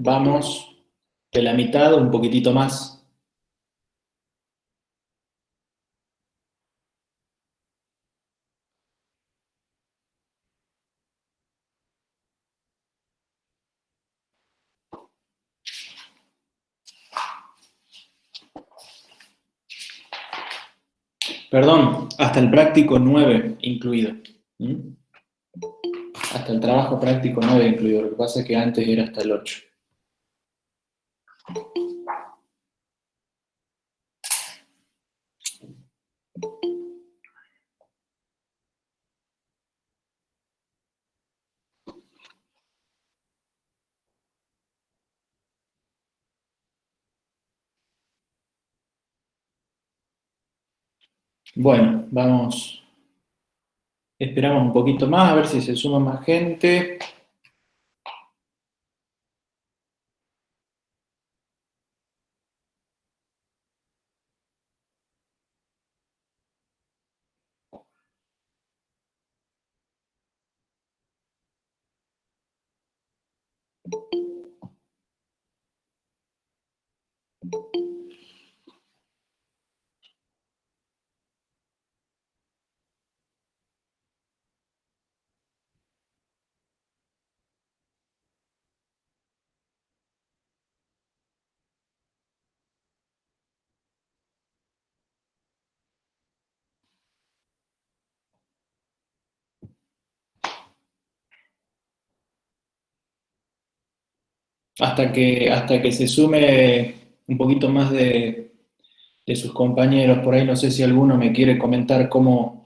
Vamos de la mitad, un poquitito más. Perdón, hasta el práctico 9 incluido. ¿Mm? Hasta el trabajo práctico 9 incluido. Lo que pasa es que antes era hasta el 8. Bueno, vamos. Esperamos un poquito más a ver si se suma más gente. Hasta que se sume un poquito más de sus compañeros. Por ahí no sé si alguno me quiere comentar cómo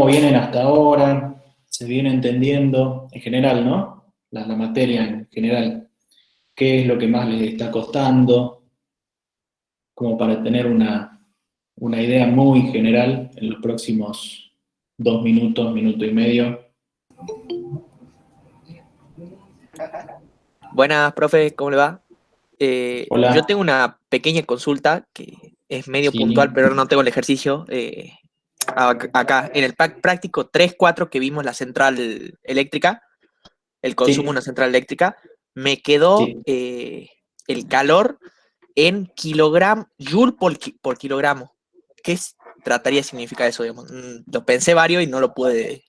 vienen hasta ahora, se viene entendiendo en general, ¿no? La materia en general. ¿Qué es lo que más les está costando? Como para tener una idea muy general en los próximos 2 minutos, minuto y medio. Buenas, profe, ¿cómo le va? Yo Hola. tengo una pequeña consulta que es medio puntual, Sí, pero no tengo el ejercicio. Acá, en el pack práctico 3-4 que vimos la central eléctrica, el consumo de una sí, central eléctrica, me quedó sí. el calor en joule por kilogramo. Trataría de significar eso, digamos? Lo pensé varios y no lo pude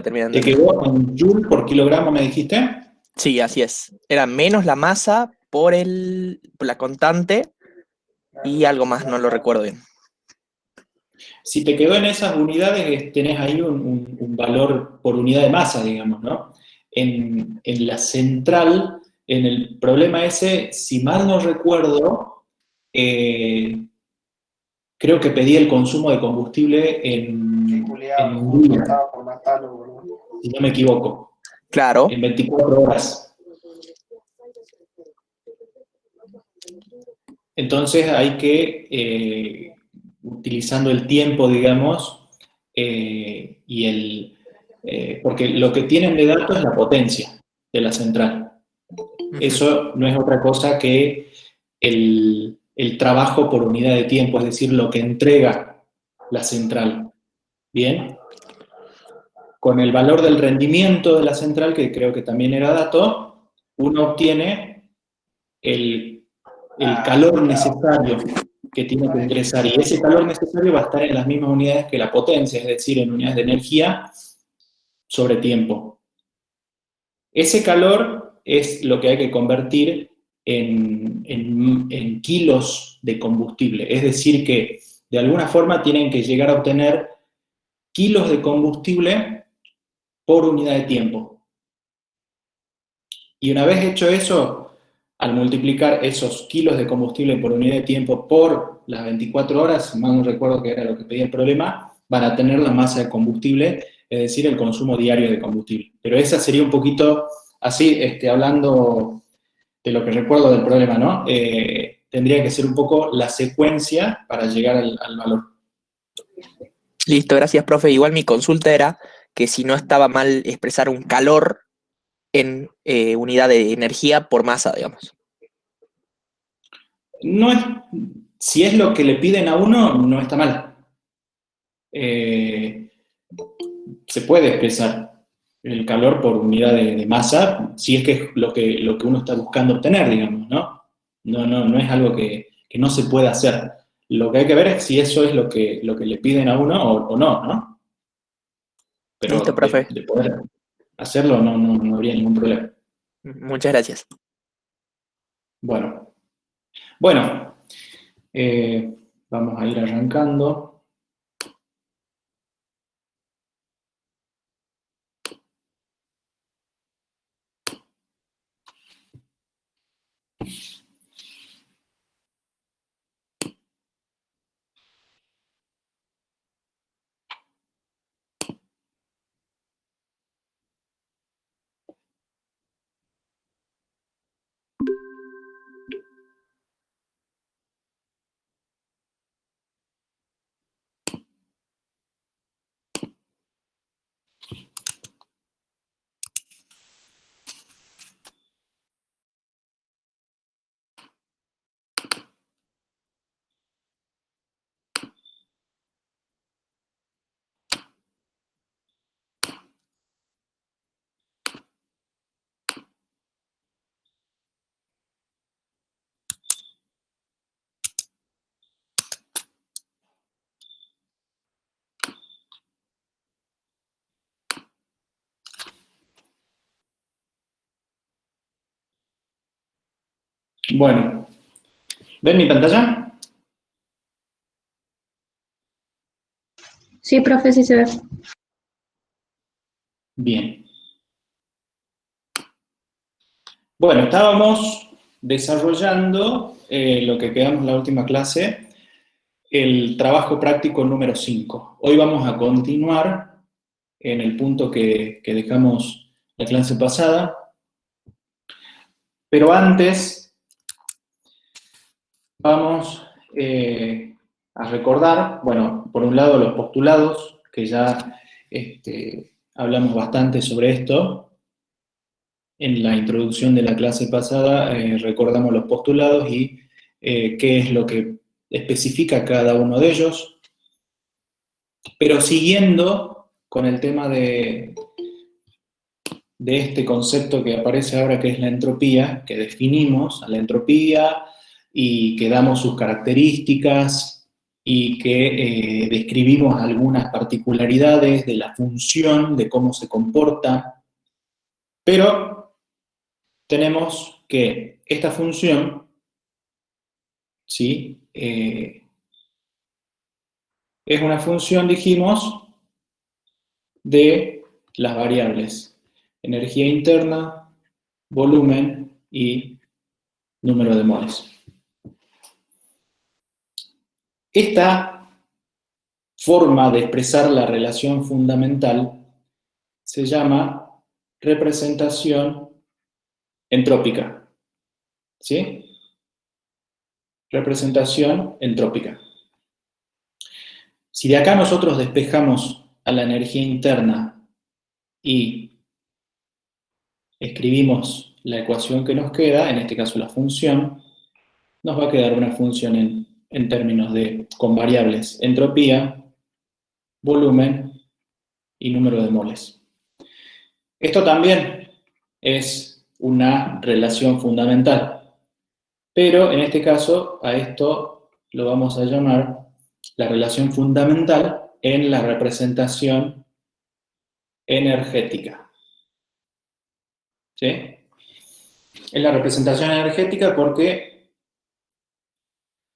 terminar de ¿Te entender. quedó en joule por kilogramo, me dijiste? Sí, así es. Era menos la masa por la constante y algo más, no lo recuerdo bien. Si te quedó en esas unidades, tenés ahí un valor por unidad de masa, digamos, ¿no? En la central, en el problema ese, si mal no recuerdo, eh, creo que pedí el consumo de combustible Qué en culiado, un justo día, estaba por matarlo, boludo. si no me equivoco, Claro, en 24 horas. Entonces hay que, utilizando el tiempo, digamos, porque lo que tienen de datos es la potencia de la central. ujú, Eso no es otra cosa que el trabajo por unidad de tiempo, es decir, lo que entrega la central. Bien, con el valor del rendimiento de la central, que creo que también era dato, uno obtiene el, el calor Culiado. necesario que tiene que Vale, ingresar. Y ese calor necesario va a estar en las mismas unidades que la potencia, es decir, en unidades de energía sobre tiempo. Ese calor es lo que hay que convertir en kilos de combustible. Es decir, que de alguna forma tienen que llegar a obtener kilos de combustible por unidad de tiempo. Y una vez hecho eso, al multiplicar esos kilos de combustible por unidad de tiempo por las 24 horas, más no recuerdo que era lo que pedía el problema, van a tener la masa de combustible, es decir, el consumo diario de combustible. Pero esa sería un poquito así, hablando de lo que recuerdo del problema, ¿no? Tendría que ser un poco la secuencia para llegar al valor. listo, gracias, profe. Igual mi consulta era que si no estaba mal expresar un calor en unidad de energía por masa, digamos. No es, si es lo que le piden a uno, no está mal. Se puede expresar. el calor por unidad de masa, si es que es lo que uno está buscando obtener, digamos, ¿no? No es algo que no se pueda hacer. Lo que hay que ver es si eso es lo que le piden a uno o no, ¿no? Listo, Pero de, profe. de poder hacerlo no habría ningún problema. Muchas gracias. Bueno, vamos a ir arrancando. Bueno, ¿ven mi pantalla? Sí, profe, sí se ve. Bien. Bueno, estábamos desarrollando lo que quedamos en la última clase, el trabajo práctico número 5. Hoy vamos a continuar en el punto que dejamos la clase pasada, pero antes vamos a recordar, bueno, por un lado los postulados, que ya hablamos bastante sobre esto. En la introducción de la clase pasada recordamos los postulados y qué es lo que especifica cada uno de ellos, pero siguiendo con el tema de este concepto que aparece ahora, que es la entropía, que definimos a la entropía y que damos sus características y que describimos algunas particularidades de la función, de cómo se comporta, pero tenemos que esta función, ¿sí? Es una función, dijimos, de las variables energía interna, volumen y número de moles. Esta forma de expresar la relación fundamental se llama representación entrópica, ¿sí? Representación entrópica. Si de acá nosotros despejamos a la energía interna y escribimos la ecuación que nos queda, en este caso la función, nos va a quedar una función en términos con variables entropía, volumen y número de moles. Esto también es una relación fundamental, pero en este caso a esto lo vamos a llamar la relación fundamental en la representación energética. ¿Sí? Es la representación energética porque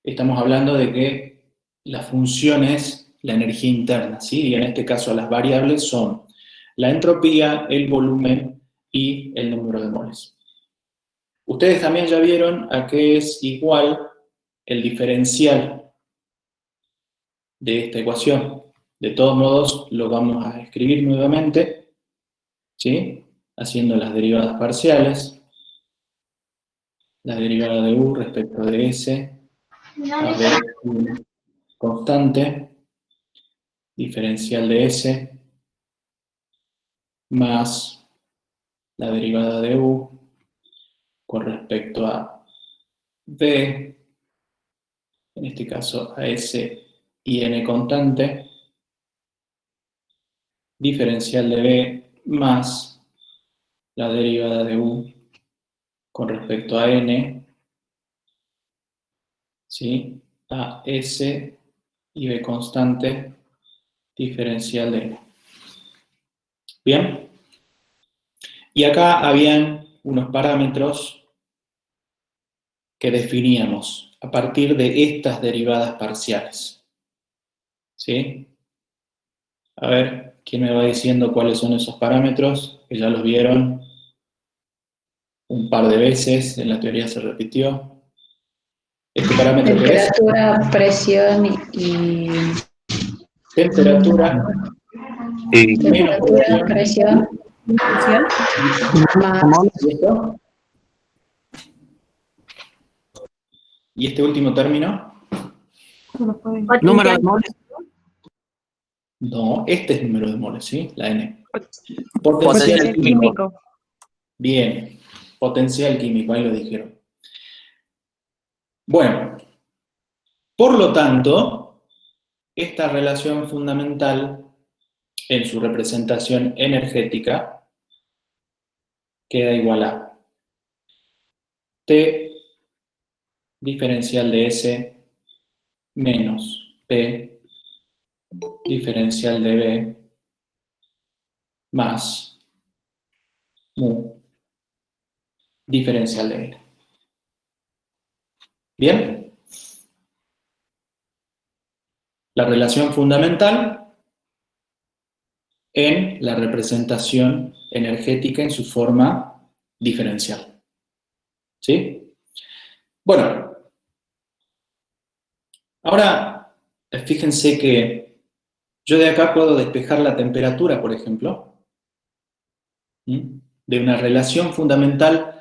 estamos hablando de que la función es la energía interna, ¿sí? Y en este caso las variables son la entropía, el volumen y el número de moles. Ustedes también ya vieron a qué es igual el diferencial de esta ecuación. De todos modos, lo vamos a escribir nuevamente, ¿sí? Haciendo las derivadas parciales. La derivada de u respecto de s a b constante, diferencial de s, más la derivada de u con respecto a b, en este caso a s y n constante, diferencial de b más la derivada de U con respecto a N, ¿sí? A S y B constante diferencial de N. ¿Bien? Y acá habían unos parámetros que definíamos a partir de estas derivadas parciales. ¿Sí? A ver, ¿quién me va diciendo cuáles son esos parámetros? Que ya los vieron un par de veces, en la teoría se repitió. ¿Este parámetro qué es? Temperatura, presión y Temperatura menos temperatura, presión. presión, más ¿Y esto? ¿Y este último término? Número de moles. No, este es número de moles, ¿sí? La N. Potencial Potencial químico. Bien, potencial químico, ahí lo dijeron. Bueno, por lo tanto, esta relación fundamental en su representación energética queda igual a T diferencial de S menos P diferencial de B más mu diferencial de N. ¿Bien? La relación fundamental en la representación energética en su forma diferencial. ¿Sí? Bueno, ahora fíjense que yo de acá puedo despejar la temperatura, por ejemplo, de una relación fundamental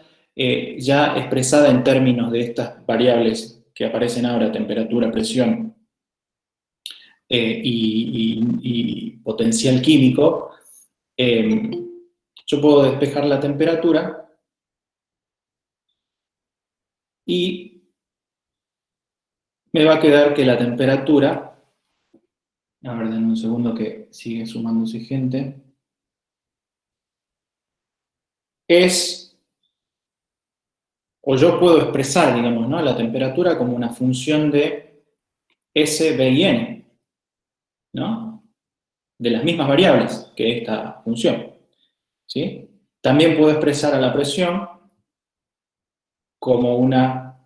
ya expresada en términos de estas variables que aparecen ahora, temperatura, presión y potencial químico. Yo puedo despejar la temperatura y me va a quedar que la temperatura, a ver, denme un segundo que sigue sumándose gente, es, o yo puedo expresar, digamos, ¿no?, la temperatura como una función de S, B y N, ¿no?, de las mismas variables que esta función, ¿sí? También puedo expresar a la presión como una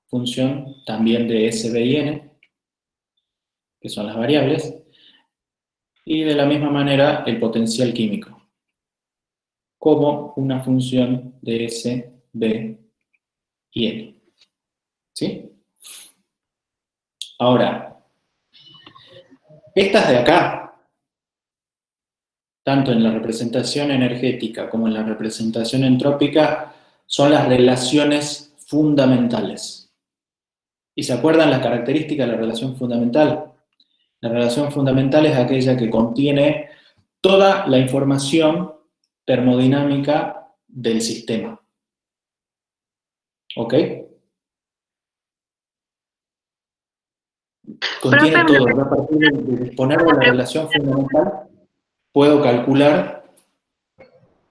función también de S, B y N, que son las variables, y de la misma manera el potencial químico, como una función de S, B y N. ¿Sí? Ahora, estas de acá, tanto en la representación energética como en la representación entrópica, son las relaciones fundamentales. ¿Y se acuerdan las características de la relación fundamental? La relación fundamental es aquella que contiene toda la información termodinámica del sistema. ¿Ok? Contiene todo. Yo a partir de disponer de la relación fundamental puedo calcular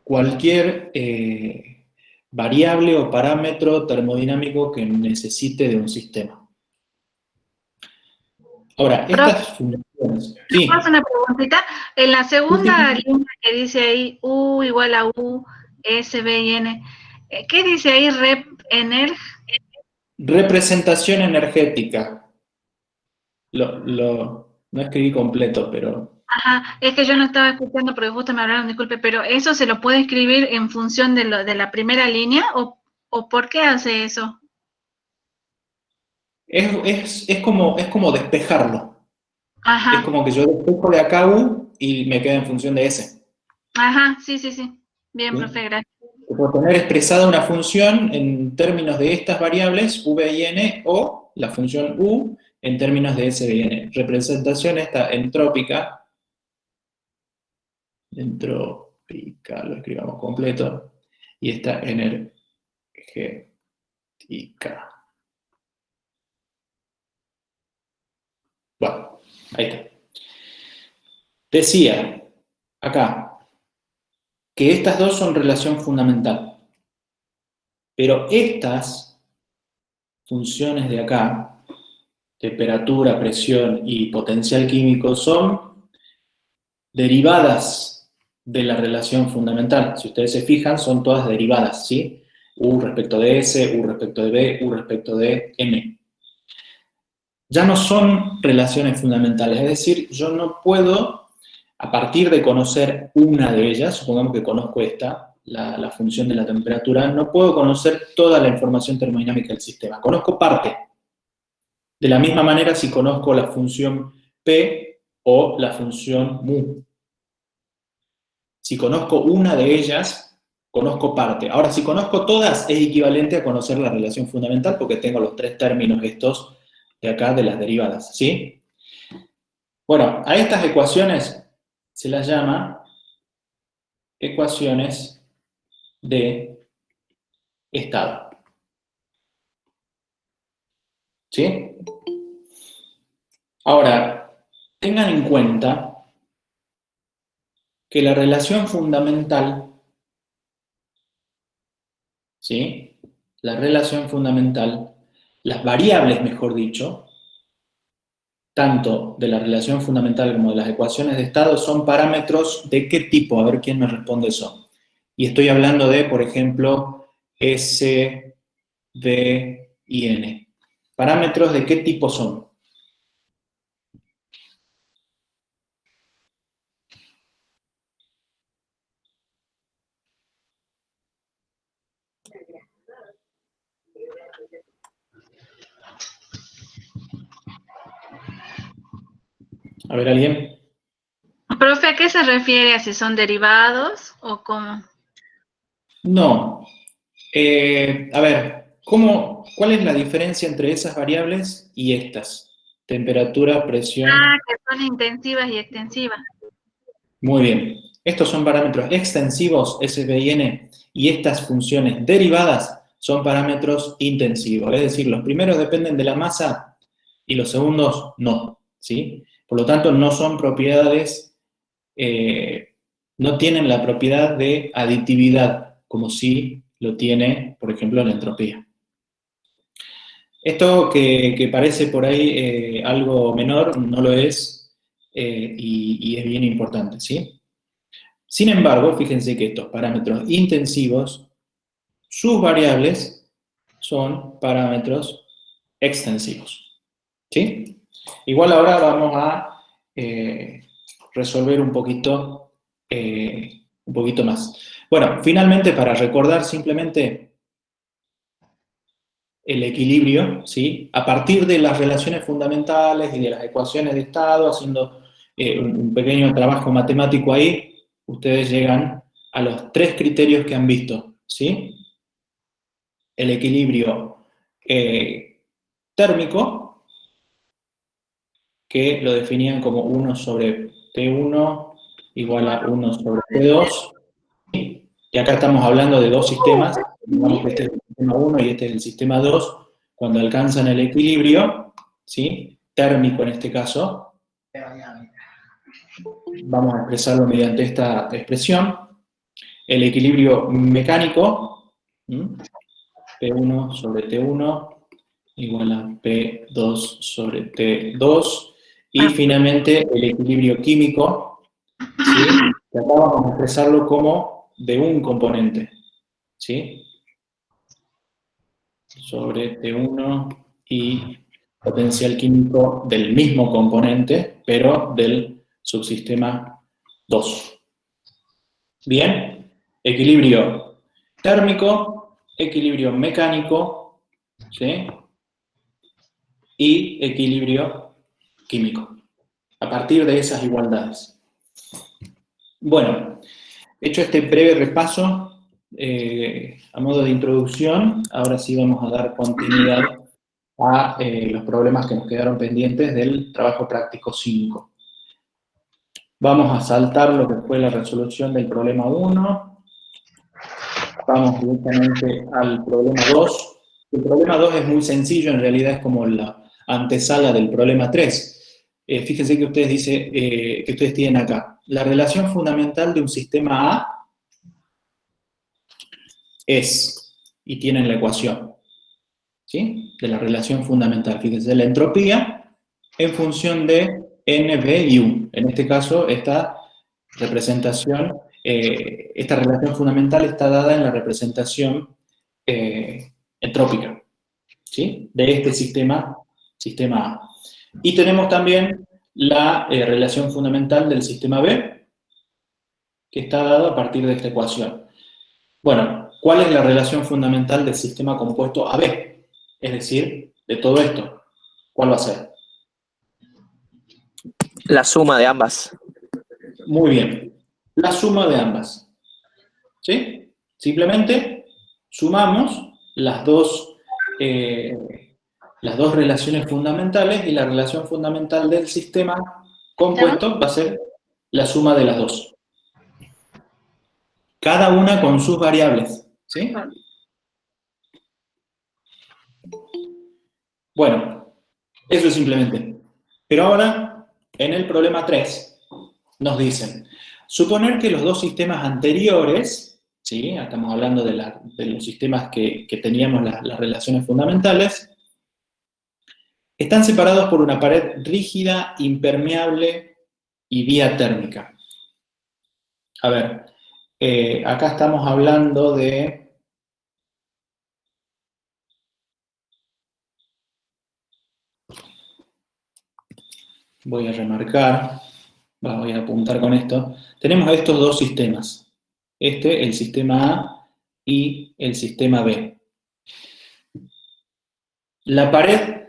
cualquier variable o parámetro termodinámico que necesite de un sistema. Ahora, estas funciones... Sí. ¿Puedo hacer una preguntita? En la segunda línea que dice ahí U igual a U, S, B y N, ¿qué dice ahí rep ener? Representación energética. No escribí completo, pero... Ajá, es que yo no estaba escuchando porque justo me hablaron, disculpe, pero ¿eso se lo puede escribir en función de la primera línea o por qué hace eso? Es como despejarlo. Ajá. Es como que yo despejo de acá U y me queda en función de S. Ajá, sí. Bien, ¿Sí? profe, gracias. Por tener expresada una función en términos de estas variables, V y N, o la función U en términos de S y N. Representación esta entrópica, lo escribamos completo, y esta energética. Bueno, ahí está. Decía, acá, que estas dos son relación fundamental. Pero estas funciones de acá, temperatura, presión y potencial químico, son derivadas de la relación fundamental. Si ustedes se fijan, son todas derivadas, ¿sí? U respecto de S, U respecto de B, U respecto de M. Ya no son relaciones fundamentales, es decir, yo no puedo, a partir de conocer una de ellas, supongamos que conozco esta, la función de la temperatura, no puedo conocer toda la información termodinámica del sistema, conozco parte. De la misma manera si conozco la función P o la función mu. Si conozco una de ellas, conozco parte. Ahora, si conozco todas, es equivalente a conocer la relación fundamental porque tengo los tres términos estos de acá de las derivadas, ¿sí? Bueno, a estas ecuaciones se las llama ecuaciones de estado. ¿Sí? Ahora, tengan en cuenta que la relación fundamental, ¿sí? La relación fundamental, las variables, mejor dicho, tanto de la relación fundamental como de las ecuaciones de estado, son parámetros ¿de qué tipo? A ver quién me responde eso. Y estoy hablando de, por ejemplo, S, D y N. ¿Parámetros de qué tipo son? A ver, ¿alguien? Profe, ¿a qué se refiere? ¿A si son derivados o cómo? No. A ver, ¿cuál es la diferencia entre esas variables y estas? Temperatura, presión. Ah, que son intensivas y extensivas. Muy bien. Estos son parámetros extensivos, S, V y N, y estas funciones derivadas son parámetros intensivos. Es decir, los primeros dependen de la masa y los segundos no, ¿sí? Por lo tanto, no son propiedades, no tienen la propiedad de aditividad, como sí lo tiene, por ejemplo, la entropía. Esto que parece por ahí algo menor, no lo es, y es bien importante, ¿sí? Sin embargo, fíjense que estos parámetros intensivos, sus variables son parámetros extensivos, ¿sí? Igual ahora vamos a resolver un poquito más. Bueno, finalmente, para recordar simplemente el equilibrio, ¿sí? A partir de las relaciones fundamentales y de las ecuaciones de estado, haciendo un pequeño trabajo matemático ahí, ustedes llegan a los tres criterios que han visto, ¿sí? El equilibrio térmico, que lo definían como 1 sobre T1 igual a 1 sobre T2, ¿sí? Y acá estamos hablando de dos sistemas, digamos que este es el sistema 1 y este es el sistema 2, cuando alcanzan el equilibrio, ¿sí? Térmico en este caso, vamos a expresarlo mediante esta expresión. El equilibrio mecánico, P1 sobre T1 igual a P2 sobre T2. Y finalmente el equilibrio químico, ¿sí? Que acá vamos a expresarlo como de un componente, ¿sí? Sobre T1 y potencial químico del mismo componente, pero del subsistema 2. Bien, equilibrio térmico, equilibrio mecánico, ¿sí? Y equilibrio químico, a partir de esas igualdades. Bueno, hecho este breve repaso, a modo de introducción, ahora sí vamos a dar continuidad a los problemas que nos quedaron pendientes del trabajo práctico 5. Vamos a saltar lo que fue la resolución del problema 1. Vamos directamente al problema 2. El problema 2 es muy sencillo, en realidad es como la antesala del problema 3. Fíjense que ustedes tienen acá la relación fundamental de un sistema A es, y tienen la ecuación, ¿sí? De la relación fundamental. Fíjense, la entropía en función de N, B y U. En este caso, esta representación, esta relación fundamental está dada en la representación entrópica, ¿sí? De este sistema A. Y tenemos también la relación fundamental del sistema B, que está dado a partir de esta ecuación. Bueno, ¿cuál es la relación fundamental del sistema compuesto AB? Es decir, de todo esto, ¿cuál va a ser? La suma de ambas. Muy bien, la suma de ambas. ¿Sí? Simplemente sumamos las dos relaciones fundamentales, y la relación fundamental del sistema compuesto va a ser la suma de las dos. Cada una con sus variables, ¿sí? Bueno, eso es simplemente. Pero ahora, en el problema 3, nos dicen, suponer que los dos sistemas anteriores, ¿sí? Estamos hablando de los sistemas que teníamos las relaciones fundamentales, están separados por una pared rígida, impermeable y vía térmica. A ver, acá estamos hablando de... Voy a remarcar, voy a apuntar con esto. Tenemos estos dos sistemas. El sistema A y el sistema B. La pared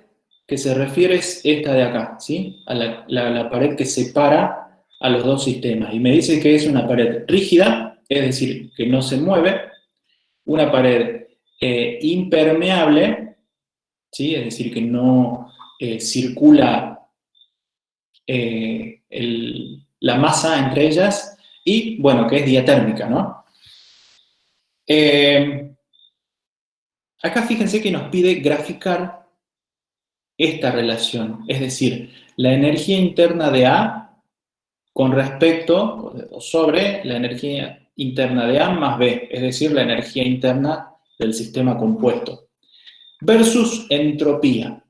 que se refiere es esta de acá, ¿sí? A la pared que separa a los dos sistemas. Y me dice que es una pared rígida, es decir, que no se mueve, una pared impermeable, ¿sí? Es decir, que no circula la masa entre ellas, y, bueno, que es diatérmica, ¿no? Acá fíjense que nos pide graficar esta relación, es decir, la energía interna de A con respecto, o sobre, la energía interna de A más B, es decir, la energía interna del sistema compuesto, versus entropía.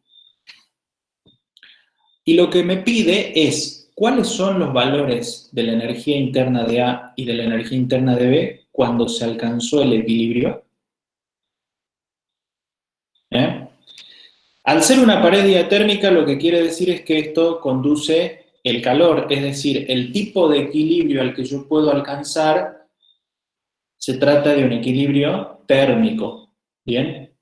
Y lo que me pide es, ¿cuáles son los valores de la energía interna de A y de la energía interna de B cuando se alcanzó el equilibrio? Al ser una pared diatérmica, lo que quiere decir es que esto conduce el calor, es decir, el tipo de equilibrio al que yo puedo alcanzar se trata de un equilibrio térmico, ¿bien?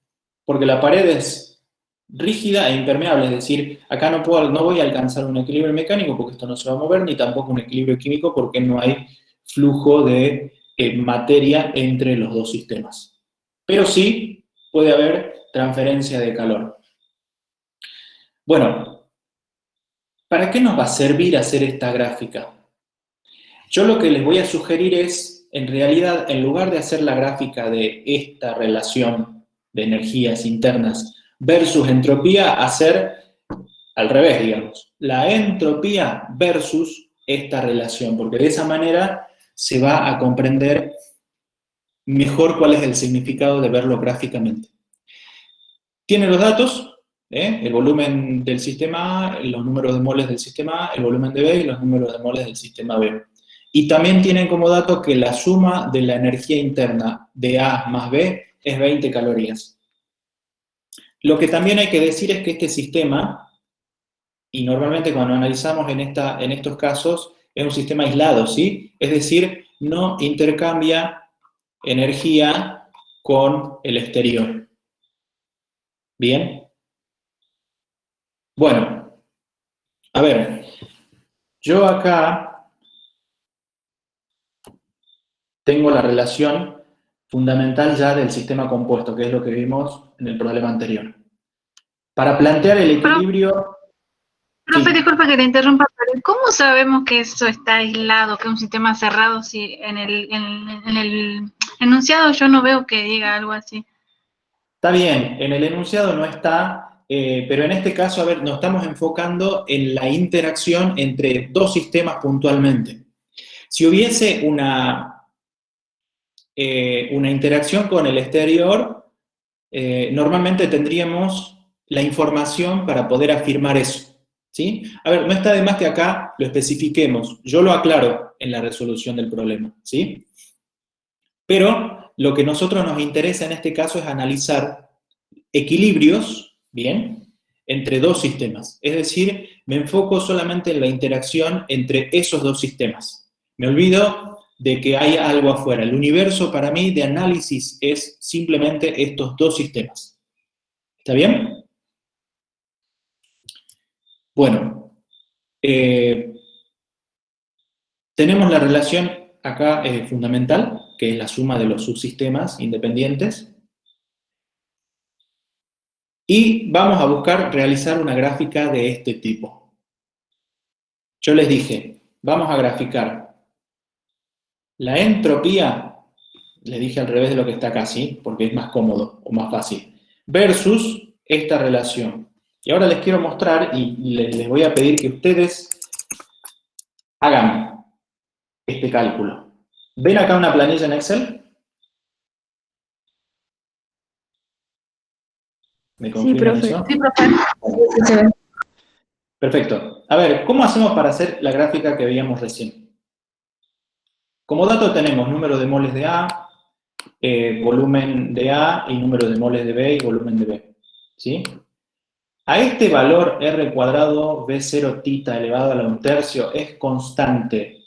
Porque la pared es rígida e impermeable, es decir, acá no voy a alcanzar un equilibrio mecánico porque esto no se va a mover, ni tampoco un equilibrio químico porque no hay flujo de materia entre los dos sistemas. Pero sí puede haber transferencia de calor. Bueno, ¿para qué nos va a servir hacer esta gráfica? Yo lo que les voy a sugerir es, en realidad, en lugar de hacer la gráfica de esta relación de energías internas versus entropía, hacer al revés, digamos, la entropía versus esta relación, porque de esa manera se va a comprender mejor cuál es el significado de verlo gráficamente. Tiene los datos, el volumen del sistema A, los números de moles del sistema A, el volumen de B y los números de moles del sistema B. Y también tienen como dato que la suma de la energía interna de A más B es 20 calorías. Lo que también hay que decir es que este sistema, y normalmente cuando analizamos en estos casos, es un sistema aislado, ¿sí? Es decir, no intercambia energía con el exterior. ¿Bien? Bueno, a ver, yo acá tengo la relación fundamental ya del sistema compuesto, que es lo que vimos en el problema anterior. Para plantear el equilibrio... Profe, Sí. disculpa que te interrumpa, pero ¿cómo sabemos que eso está aislado, que es un sistema cerrado, si en el enunciado yo no veo que diga algo así? Está bien, en el enunciado no está, pero en este caso, a ver, nos estamos enfocando en la interacción entre dos sistemas puntualmente. Si hubiese una una interacción con el exterior, normalmente tendríamos la información para poder afirmar eso, ¿sí? A ver, no está de más que acá lo especifiquemos, yo lo aclaro en la resolución del problema, ¿sí? Pero lo que a nosotros nos interesa en este caso es analizar equilibrios, ¿bien?, entre dos sistemas. Es decir, me enfoco solamente en la interacción entre esos dos sistemas. Me olvido de que hay algo afuera. El universo para mí de análisis es simplemente estos dos sistemas. ¿Está bien? Bueno, tenemos la relación acá fundamental, que es la suma de los subsistemas independientes. Y vamos a buscar realizar una gráfica de este tipo. Yo les dije, vamos a graficar la entropía, le dije al revés de lo que está acá, ¿sí? Porque es más cómodo o más fácil, versus esta relación. Y ahora les quiero mostrar y les voy a pedir que ustedes hagan este cálculo. ¿Ven acá una planilla en Excel? ¿Me Sí, confirman profe. eso? Sí, profe. Se ve. Perfecto. A ver, ¿cómo hacemos para hacer la gráfica que veíamos recién? Como dato tenemos número de moles de A, volumen de A y número de moles de B y volumen de B. ¿Sí? A este valor R cuadrado B0 tita elevado a la 1/3 es constante.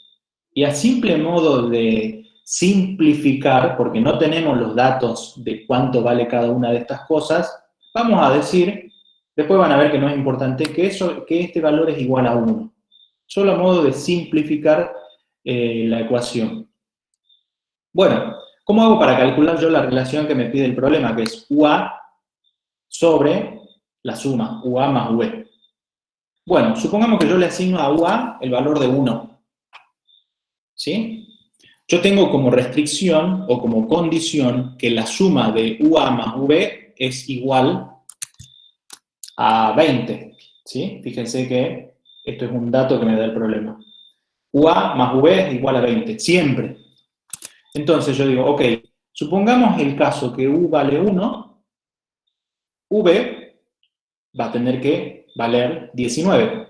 Y a simple modo de simplificar, porque no tenemos los datos de cuánto vale cada una de estas cosas, vamos a decir, después van a ver que no es importante, que este valor es igual a 1. Solo a modo de simplificar la ecuación. Bueno, ¿cómo hago para calcular yo la relación que me pide el problema? Que es UA sobre la suma, UA más UB. Bueno, supongamos que yo le asigno a UA el valor de 1. ¿Sí? Yo tengo como restricción o como condición que la suma de UA más UB es igual a 20. ¿Sí? Fíjense que esto es un dato que me da el problema. UA más UB es igual a 20, siempre. Entonces yo digo, ok, supongamos el caso que U vale 1, V va a tener que valer 19.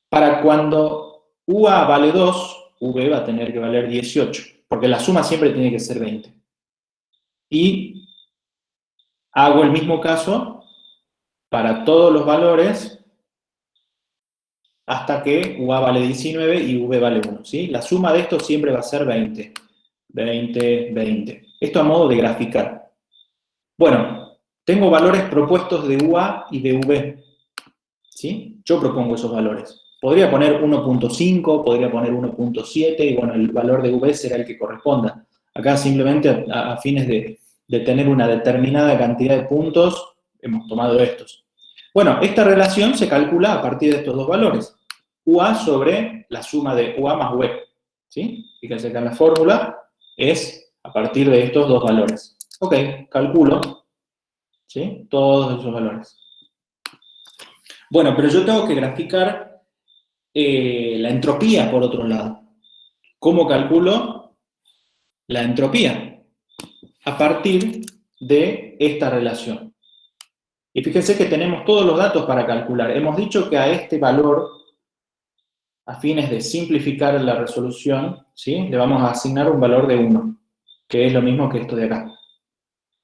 Para cuando UA vale 2, V va a tener que valer 18, porque la suma siempre tiene que ser 20. Y hago el mismo caso para todos los valores hasta que UA vale 19 y V vale 1, ¿sí? La suma de estos siempre va a ser 20. 20, 20. Esto a modo de graficar. Bueno, tengo valores propuestos de UA y de V, ¿sí? Yo propongo esos valores. Podría poner 1.5, podría poner 1.7, y bueno, el valor de V será el que corresponda. Acá simplemente a fines de tener una determinada cantidad de puntos, hemos tomado estos. Bueno, esta relación se calcula a partir de estos dos valores. UA sobre la suma de UA más V, ¿sí? Fíjense que en la fórmula es a partir de estos dos valores. Ok, calculo, ¿sí?, todos esos valores. Bueno, pero yo tengo que graficar la entropía por otro lado. ¿Cómo calculo la entropía? A partir de esta relación. Y fíjense que tenemos todos los datos para calcular. Hemos dicho que a este valor, a fines de simplificar la resolución, ¿sí?, le vamos a asignar un valor de 1, que es lo mismo que esto de acá.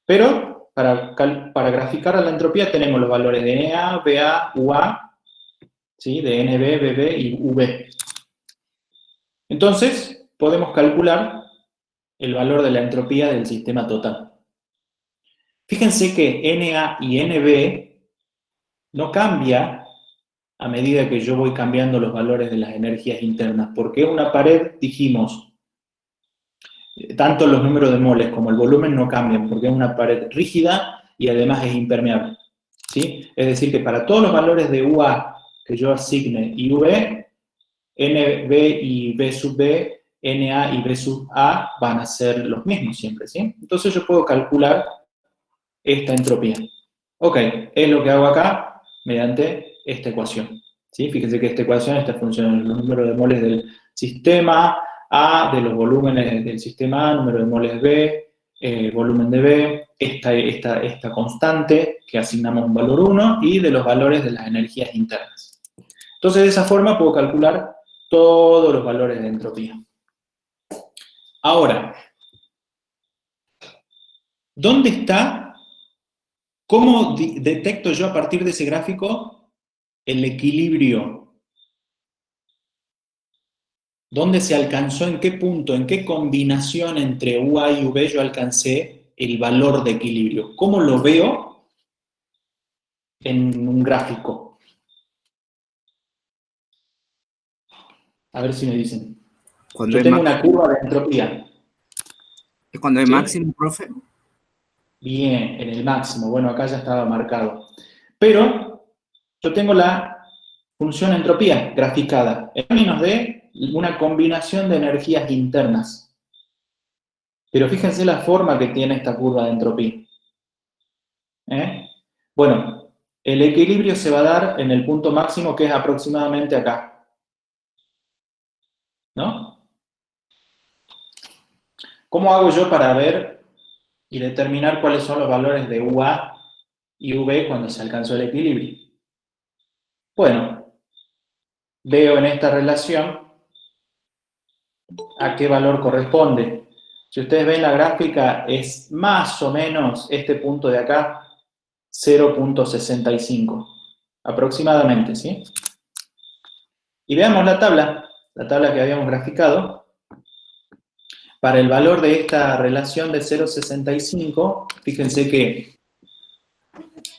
Pero para graficar a la entropía tenemos los valores de NA, BA, UA, ¿sí?, de NB, BB y V. Entonces, podemos calcular el valor de la entropía del sistema total. Fíjense que NA y NB no cambia a medida que yo voy cambiando los valores de las energías internas, porque una pared, dijimos, tanto los números de moles como el volumen no cambian, porque es una pared rígida y además es impermeable, ¿sí? Es decir, que para todos los valores de UA que yo asigne y V, NB y B sub B, NA y B sub A van a ser los mismos siempre, ¿sí? Entonces yo puedo calcular esta entropía. Ok, es lo que hago acá mediante esta ecuación, ¿sí? Fíjense que esta ecuación está funcionando el número de moles del sistema, A de los volúmenes del sistema A, número de moles B, volumen de B, esta constante que asignamos un valor 1 y de los valores de las energías internas. Entonces, de esa forma puedo calcular todos los valores de entropía. Ahora, ¿dónde está? ¿Cómo detecto yo a partir de ese gráfico el equilibrio? ¿Dónde se alcanzó? ¿En qué punto? ¿En qué combinación entre UA y UB yo alcancé el valor de equilibrio? ¿Cómo lo veo en un gráfico? A ver si me dicen. Cuando Yo tengo una curva de entropía. ¿Es cuando es ¿Sí? máximo, profe? Bien, en el máximo. Bueno, acá ya estaba marcado. Pero yo tengo la función entropía graficada en términos de una combinación de energías internas. Pero fíjense la forma que tiene esta curva de entropía. Bueno, el equilibrio se va a dar en el punto máximo, que es aproximadamente acá. ¿No? ¿Cómo hago yo para ver y determinar cuáles son los valores de UA y UB cuando se alcanzó el equilibrio? Bueno, veo en esta relación a qué valor corresponde. Si ustedes ven la gráfica, es más o menos este punto de acá, 0.65, aproximadamente, ¿sí? Y veamos la tabla que habíamos graficado. Para el valor de esta relación de 0.65, fíjense que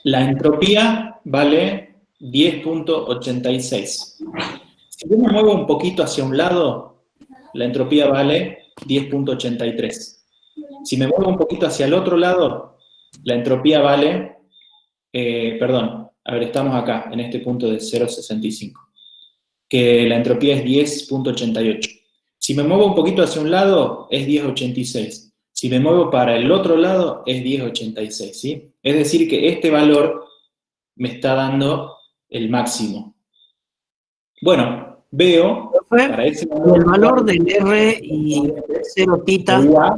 la entropía vale 10.86. Si yo me muevo un poquito hacia un lado, la entropía vale 10.83. Si me muevo un poquito hacia el otro lado, la entropía vale, estamos acá, en este punto de 0.65, que la entropía es 10.88. Si me muevo un poquito hacia un lado, es 10.86. Si me muevo para el otro lado, es 10.86, ¿sí? Es decir, que este valor me está dando el máximo. Bueno, veo para ese valor, el valor del R y 0 tita. UA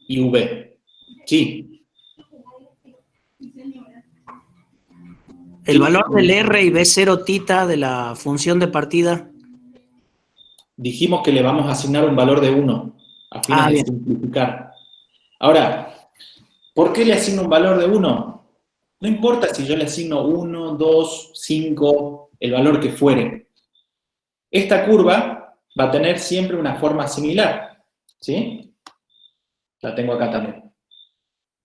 y V. Sí. El valor del R y B0 tita de la función de partida. Dijimos que le vamos a asignar un valor de 1 a fines de simplificar. Ahora, ¿por qué le asigno un valor de 1? No importa si yo le asigno 1, 2, 5, el valor que fuere. Esta curva va a tener siempre una forma similar, ¿sí? La tengo acá también.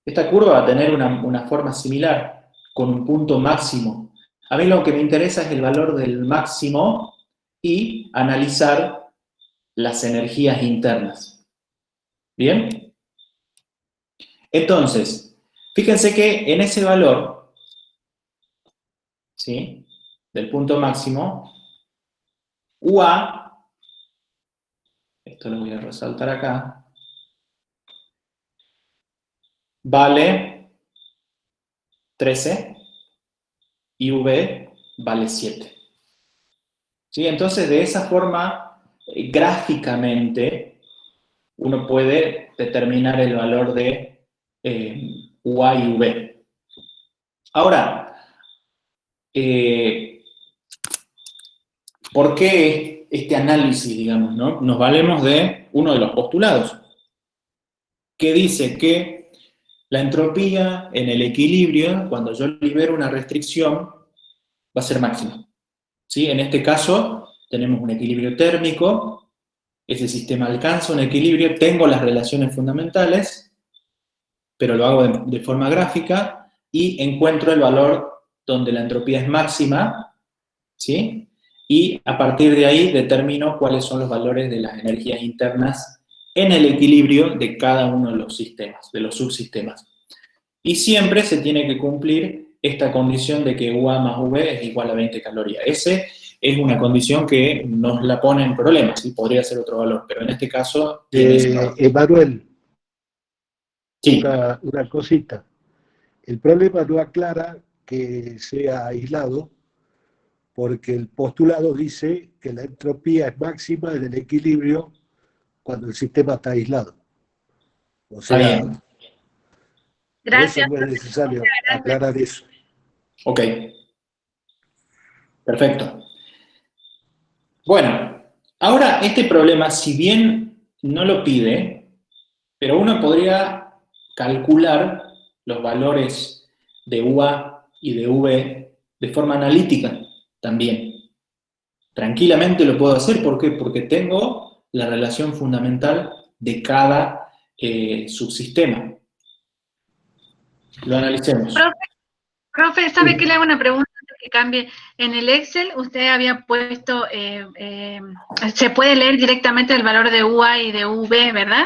Esta curva va a tener una forma similar, con un punto máximo. A mí lo que me interesa es el valor del máximo y analizar las energías internas. ¿Bien? Entonces, fíjense que en ese valor, ¿sí?, del punto máximo, UA, esto lo voy a resaltar acá, vale 13 y V vale 7. ¿Sí? Entonces, de esa forma, gráficamente, uno puede determinar el valor de UA y V. Ahora, ¿por qué este análisis, digamos, ¿no? Nos valemos de uno de los postulados, que dice que la entropía en el equilibrio, cuando yo libero una restricción, va a ser máxima. ¿Sí? En este caso, tenemos un equilibrio térmico, ese sistema alcanza un equilibrio, tengo las relaciones fundamentales, pero lo hago de forma gráfica, y encuentro el valor donde la entropía es máxima, ¿sí? Y a partir de ahí determino cuáles son los valores de las energías internas en el equilibrio de cada uno de los sistemas, de los subsistemas. Y siempre se tiene que cumplir esta condición de que UA más V es igual a 20 calorías. Ese es una condición que nos la pone en problemas, ¿sí? Podría ser otro valor, pero en este caso... Emanuel, sí. Una cosita. El problema no aclara que sea aislado, porque el postulado dice que la entropía es máxima en el equilibrio cuando el sistema está aislado. O Está sea, bien. por Gracias. eso no es necesario aclarar eso. Ok. Perfecto. Bueno, ahora este problema, si bien no lo pide, pero uno podría calcular los valores de UA y de V de forma analítica también. Tranquilamente lo puedo hacer, ¿por qué? Porque tengo la relación fundamental de cada subsistema. Lo analicemos. Profe, ¿sabe qué le hago una pregunta antes que cambie? En el Excel usted había puesto, se puede leer directamente el valor de UA y de V, ¿verdad?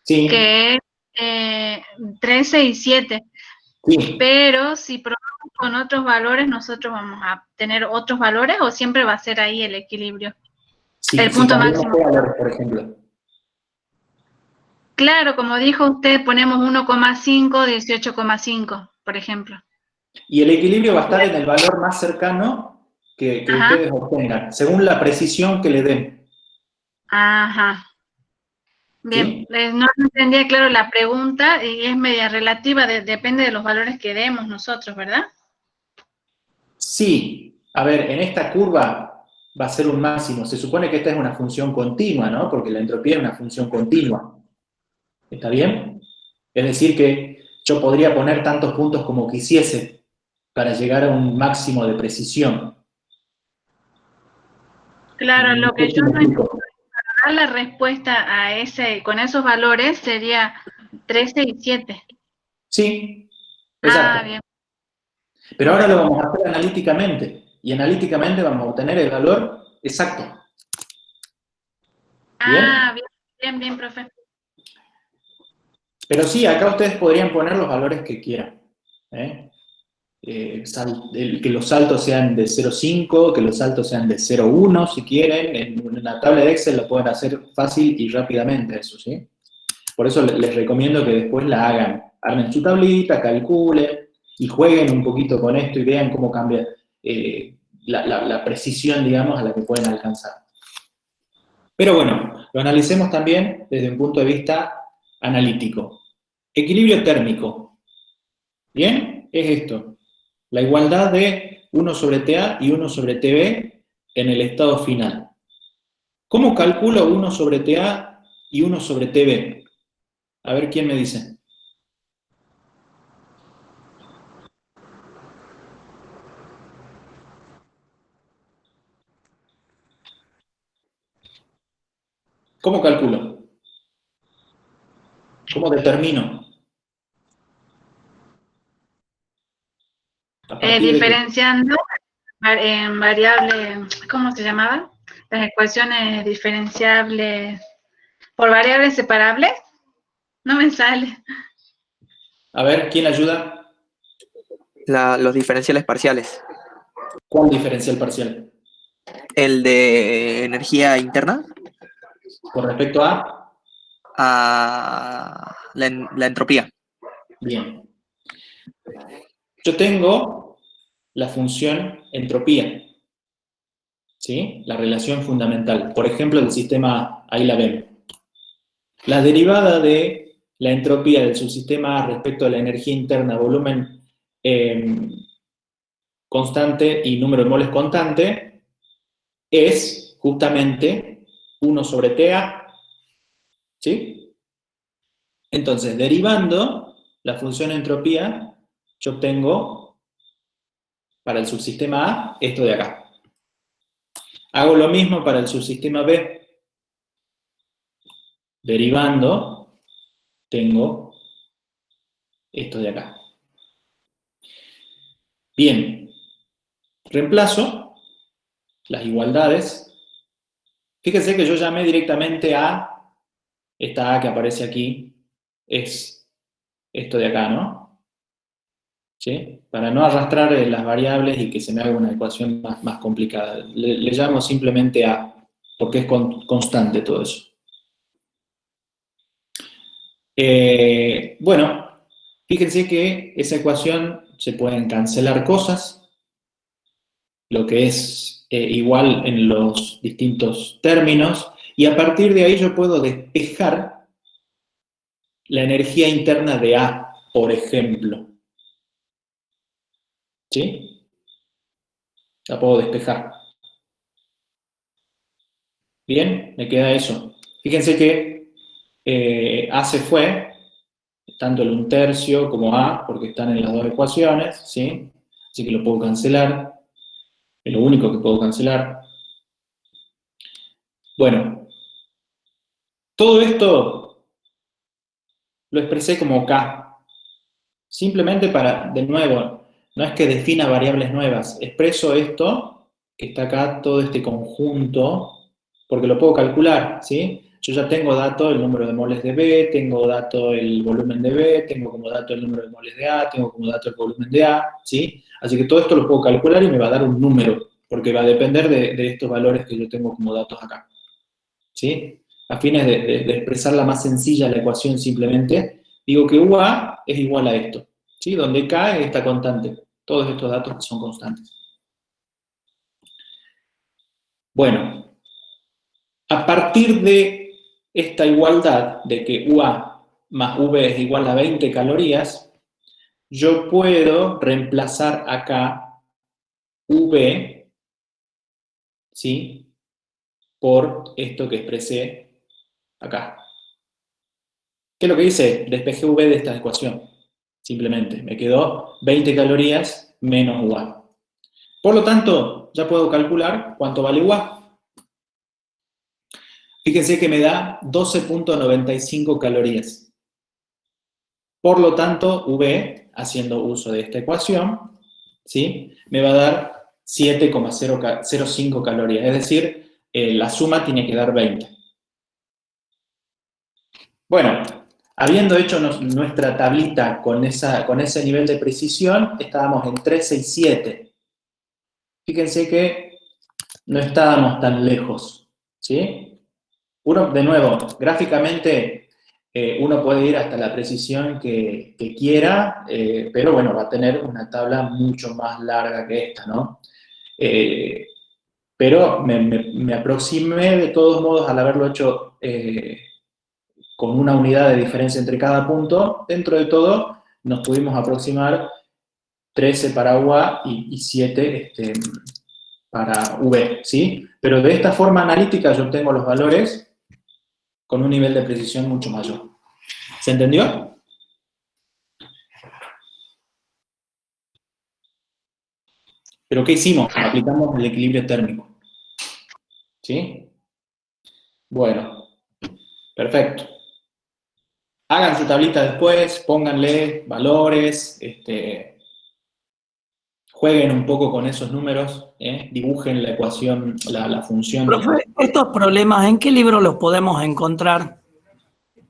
Sí, Que es 13 y 7. sí. Pero si probamos con otros valores, ¿nosotros vamos a tener otros valores o siempre va a ser ahí el equilibrio? Sí, El si punto cambiamos máximo. qué valores, por ejemplo. Claro, como dijo usted, ponemos 1,5, 18,5, por ejemplo. Y el equilibrio va a estar en el valor más cercano que Ajá. ustedes obtengan, según la precisión que le den. Ajá. Bien, ¿Sí? no entendía claro la pregunta y es media relativa, depende de los valores que demos nosotros, ¿verdad? Sí. A ver, en esta curva va a ser un máximo. Se supone que esta es una función continua, ¿no? Porque la entropía es una función continua. ¿Está bien? Es decir, que yo podría poner tantos puntos como quisiese para llegar a un máximo de precisión. Claro, lo que yo ¿Me no explico? dar la respuesta a ese, con esos valores sería 13 y 7. Sí, Ah, exacto. bien. Pero ahora lo Bueno. vamos a hacer analíticamente. Y analíticamente vamos a obtener el valor exacto. ¿Bien? Ah, bien, profe. Pero sí, acá ustedes podrían poner los valores que quieran. ¿Eh? Que los saltos sean de 0,5, que los saltos sean de 0,1 si quieren. En una tabla de Excel lo pueden hacer fácil y rápidamente eso, ¿sí? Por eso les recomiendo que después la hagan. Armen su tablita, calculen y jueguen un poquito con esto y vean cómo cambia la precisión, digamos, a la que pueden alcanzar. Pero bueno, lo analicemos también desde un punto de vista analítico. Equilibrio térmico. ¿Bien? Es esto. La igualdad de 1 sobre TA y 1 sobre TB en el estado final. ¿Cómo calculo 1 sobre TA y 1 sobre TB? A ver quién me dice. ¿Cómo calculo? ¿Cómo determino? ¿A partir de qué? Diferenciando en variable, ¿cómo se llamaba? Las ecuaciones diferenciables por variables separables. No me sale. A ver, ¿quién ayuda? Los diferenciales parciales. ¿Cuál diferencial parcial? El de energía interna Con respecto a... la entropía. Bien. Yo tengo la función entropía, ¿sí? La relación fundamental. Por ejemplo, del sistema A, ahí la ven. La derivada de la entropía del subsistema A respecto a la energía interna, volumen constante y número de moles constante, es justamente 1 sobre TA, ¿sí? Entonces, derivando la función entropía, yo obtengo para el subsistema A esto de acá. Hago lo mismo para el subsistema B. Derivando, tengo esto de acá. Bien, reemplazo las igualdades. Fíjense que yo llamé directamente a esta A que aparece aquí, es esto de acá, ¿no? ¿Sí? Para no arrastrar las variables y que se me haga una ecuación más complicada. Le llamo simplemente A, porque es constante todo eso. Bueno, fíjense que esa ecuación se pueden cancelar cosas, lo que es igual en los distintos términos, Y a partir de ahí yo puedo despejar la energía interna de A, por ejemplo. ¿Sí? La puedo despejar. Bien, me queda eso. Fíjense que A se fue, tanto el 1/3 como A, porque están en las dos ecuaciones, ¿sí? Así que lo puedo cancelar. Es lo único que puedo cancelar. Bueno, todo esto lo expresé como K. Simplemente para, de nuevo, no es que defina variables nuevas. Expreso esto, que está acá, todo este conjunto, porque lo puedo calcular, ¿sí? Yo ya tengo dato el número de moles de B, tengo dato el volumen de B, tengo como dato el número de moles de A, tengo como dato el volumen de A, ¿sí? Así que todo esto lo puedo calcular y me va a dar un número, porque va a depender de estos valores que yo tengo como datos acá, ¿sí? A fines de expresar la más sencilla la ecuación simplemente, digo que UA es igual a esto, ¿sí? Donde K es esta constante. Todos estos datos son constantes. Bueno, a partir de esta igualdad de que UA más V es igual a 20 calorías, yo puedo reemplazar acá V, ¿sí? Por esto que expresé acá. ¿Qué es lo que dice? Despejé V de esta ecuación. Simplemente, me quedó 20 calorías menos UA. Por lo tanto, ya puedo calcular cuánto vale UA. Fíjense que me da 12.95 calorías. Por lo tanto, V, haciendo uso de esta ecuación, ¿sí? Me va a dar 7,05 calorías. Es decir, la suma tiene que dar 20. Bueno, habiendo hecho nuestra tablita con ese nivel de precisión, estábamos en 367. Fíjense que no estábamos tan lejos, ¿sí? Uno, de nuevo, gráficamente uno puede ir hasta la precisión que quiera, pero bueno, va a tener una tabla mucho más larga que esta, ¿no? Pero me aproximé de todos modos al haberlo hecho con una unidad de diferencia entre cada punto. Dentro de todo, nos pudimos aproximar 13 para UA y 7 para V, ¿sí? Pero de esta forma analítica yo obtengo los valores con un nivel de precisión mucho mayor. ¿Se entendió? ¿Pero qué hicimos? Aplicamos el equilibrio térmico. ¿Sí? Bueno, perfecto. Hagan su tablita después, pónganle valores, jueguen un poco con esos números, dibujen la ecuación, la función. Profe, estos problemas, ¿en qué libro los podemos encontrar?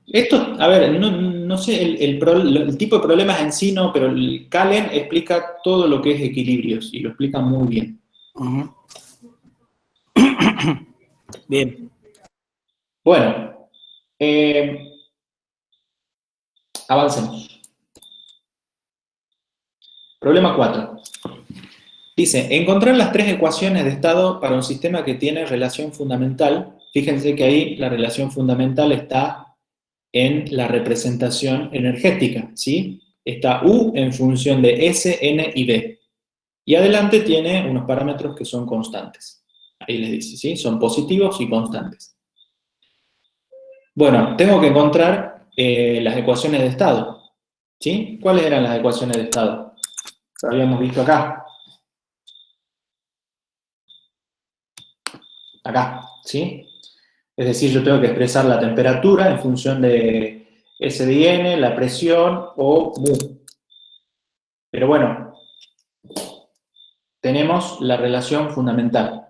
Esto, a ver, no sé el tipo de problemas en sí, no, pero el Calen explica todo lo que es equilibrios y lo explica muy bien. Uh-huh. Bien. Bueno, avancemos. Problema 4. Dice, encontrar las tres ecuaciones de estado para un sistema que tiene relación fundamental. Fíjense que ahí la relación fundamental está en la representación energética, ¿sí? Está U en función de S, N y B. Y adelante tiene unos parámetros que son constantes. Ahí les dice, ¿sí? Son positivos y constantes. Bueno, tengo que encontrar las ecuaciones de estado, ¿sí? ¿Cuáles eran las ecuaciones de estado? Lo habíamos visto acá. Acá, ¿sí? Es decir, yo tengo que expresar la temperatura en función de S de N, la presión o mu. Pero bueno, tenemos la relación fundamental.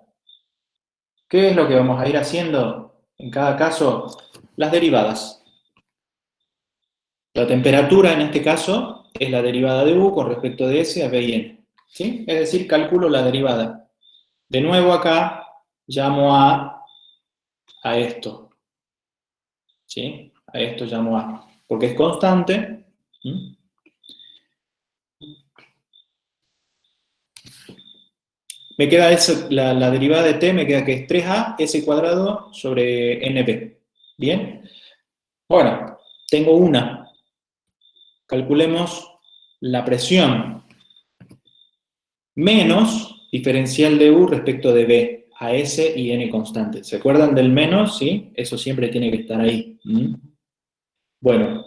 ¿Qué es lo que vamos a ir haciendo en cada caso? Las derivadas. La temperatura en este caso es la derivada de U con respecto de S a B y N. ¿Sí? Es decir, calculo la derivada. De nuevo acá llamo a esto. ¿Sí? A esto llamo A. Porque es constante. Me queda eso, la derivada de t me queda que es 3a s cuadrado sobre np. ¿Bien? Bueno, tengo una. Calculemos la presión menos diferencial de U respecto de B, a S y N constante. ¿Se acuerdan del menos? ¿Sí? Eso siempre tiene que estar ahí. Bueno,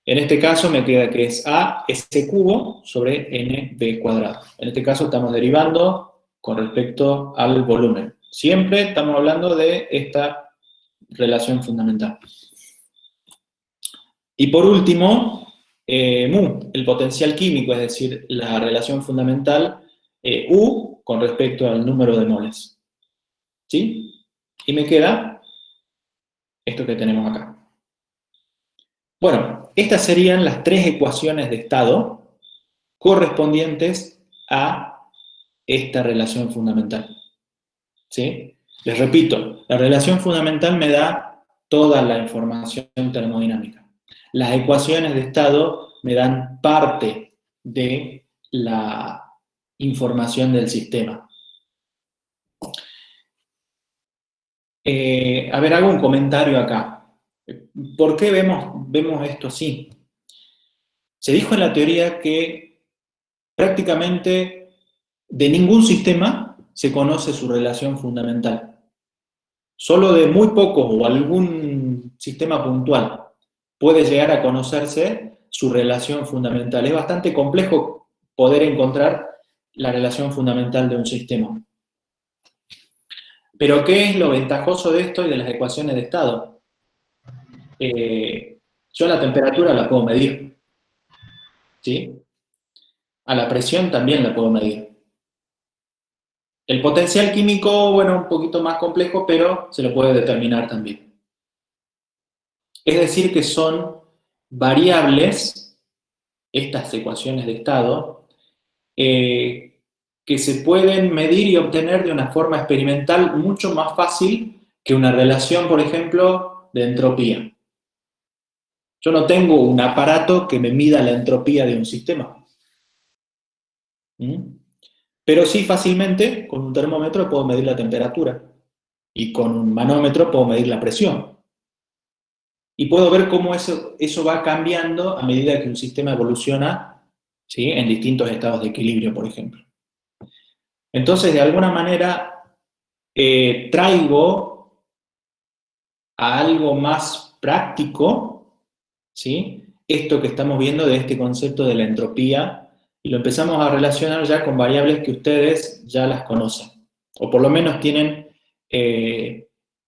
en este caso me queda que es A S cubo sobre NB cuadrado. En este caso estamos derivando con respecto al volumen. Siempre estamos hablando de esta relación fundamental. Y por último, mu, el potencial químico, es decir, la relación fundamental U con respecto al número de moles. ¿Sí? Y me queda esto que tenemos acá. Bueno, estas serían las tres ecuaciones de estado correspondientes a esta relación fundamental. ¿Sí? Les repito, la relación fundamental me da toda la información termodinámica. Las ecuaciones de estado me dan parte de la información del sistema. A ver, hago un comentario acá. ¿Por qué vemos esto así? Se dijo en la teoría que prácticamente de ningún sistema se conoce su relación fundamental. Solo de muy pocos o algún sistema puntual puede llegar a conocerse su relación fundamental. Es bastante complejo poder encontrar la relación fundamental de un sistema. Pero ¿qué es lo ventajoso de esto y de las ecuaciones de estado? Yo la temperatura la puedo medir, ¿sí? A la presión también la puedo medir. El potencial químico, bueno, un poquito más complejo, pero se lo puede determinar también. Es decir, que son variables, estas ecuaciones de estado, que se pueden medir y obtener de una forma experimental mucho más fácil que una relación, por ejemplo, de entropía. Yo no tengo un aparato que me mida la entropía de un sistema. Pero sí fácilmente, con un termómetro puedo medir la temperatura. Y con un manómetro puedo medir la presión. Y puedo ver cómo eso va cambiando a medida que un sistema evoluciona, ¿sí? En distintos estados de equilibrio, por ejemplo. Entonces, de alguna manera, traigo a algo más práctico, ¿sí? Esto que estamos viendo de este concepto de la entropía, y lo empezamos a relacionar ya con variables que ustedes ya las conocen, o por lo menos tienen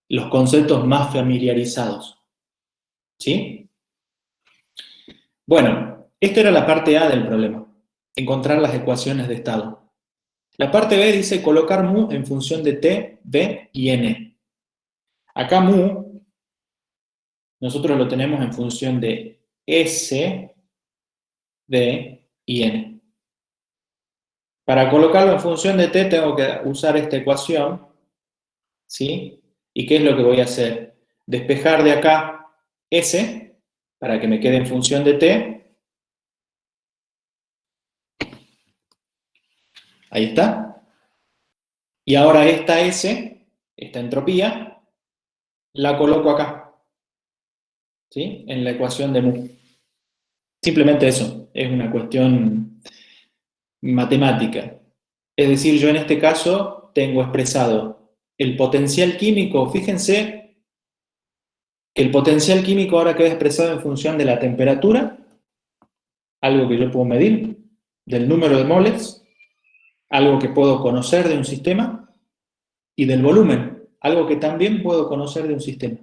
los conceptos más familiarizados. ¿Sí? Bueno, esta era la parte A del problema, encontrar las ecuaciones de estado. La parte B dice colocar mu en función de T, B y N. Acá mu, nosotros lo tenemos en función de S, D y N. Para colocarlo en función de T tengo que usar esta ecuación, ¿sí? ¿Y qué es lo que voy a hacer? Despejar de acá S, para que me quede en función de T. Ahí está. Y ahora esta S, esta entropía, la coloco acá, ¿sí? En la ecuación de mu. Simplemente eso, es una cuestión matemática. Es decir, yo en este caso tengo expresado el potencial químico, fíjense que el potencial químico ahora queda expresado en función de la temperatura, algo que yo puedo medir, del número de moles, algo que puedo conocer de un sistema, y del volumen, algo que también puedo conocer de un sistema.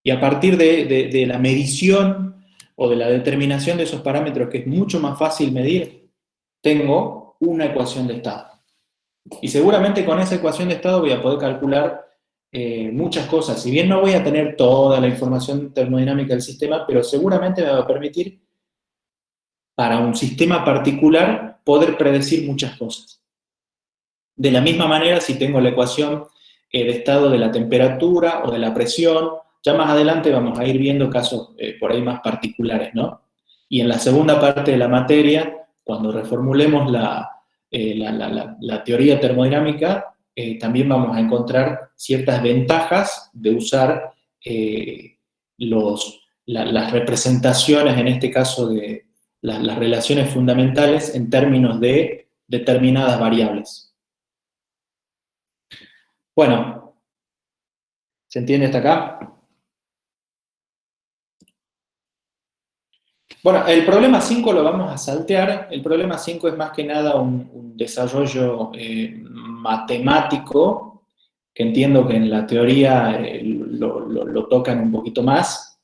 Y a partir de la medición o de la determinación de esos parámetros, que es mucho más fácil medir, tengo una ecuación de estado. Y seguramente con esa ecuación de estado voy a poder calcular muchas cosas. Si bien no voy a tener toda la información termodinámica del sistema, pero seguramente me va a permitir, para un sistema particular, poder predecir muchas cosas. De la misma manera, si tengo la ecuación de estado de la temperatura o de la presión, ya más adelante vamos a ir viendo casos por ahí más particulares, ¿no? Y en la segunda parte de la materia, cuando reformulemos la teoría termodinámica, también vamos a encontrar ciertas ventajas de usar las representaciones, en este caso de las relaciones fundamentales en términos de determinadas variables. Bueno, ¿se entiende hasta acá? Bueno, el problema 5 lo vamos a saltear. El problema 5 es más que nada un desarrollo matemático, que entiendo que en la teoría lo tocan un poquito más.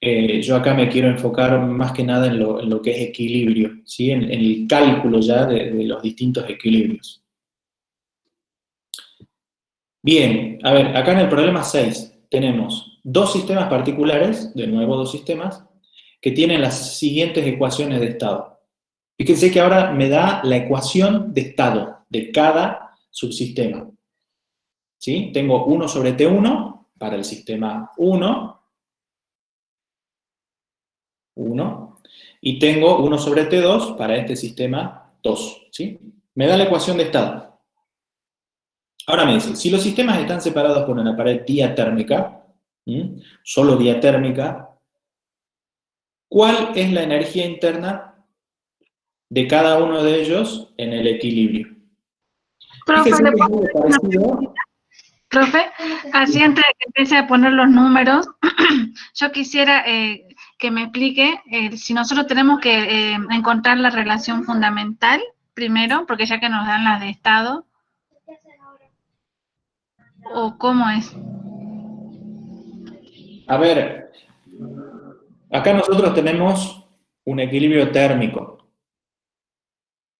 Yo acá me quiero enfocar más que nada en lo que es equilibrio, ¿sí? En el cálculo ya de los distintos equilibrios. Bien, a ver, acá en el problema 6 tenemos dos sistemas particulares, de nuevo dos sistemas, que tienen las siguientes ecuaciones de estado. Fíjense que ahora me da la ecuación de estado de cada subsistema. ¿Sí? Tengo 1 sobre T1 para el sistema 1, y tengo 1 sobre T2 para este sistema 2. ¿Sí? Me da la ecuación de estado. Ahora me dice, si los sistemas están separados por una pared diatérmica, solo diatérmica, ¿cuál es la energía interna de cada uno de ellos en el equilibrio? Profe, Fíjese ¿le que es puedo algo hacer una parecido. preguntita? Profe, así antes de que empiece a poner los números, yo quisiera que me explique si nosotros tenemos que encontrar la relación fundamental primero, porque ya que nos dan las de estado, o cómo es. A ver, acá nosotros tenemos un equilibrio térmico,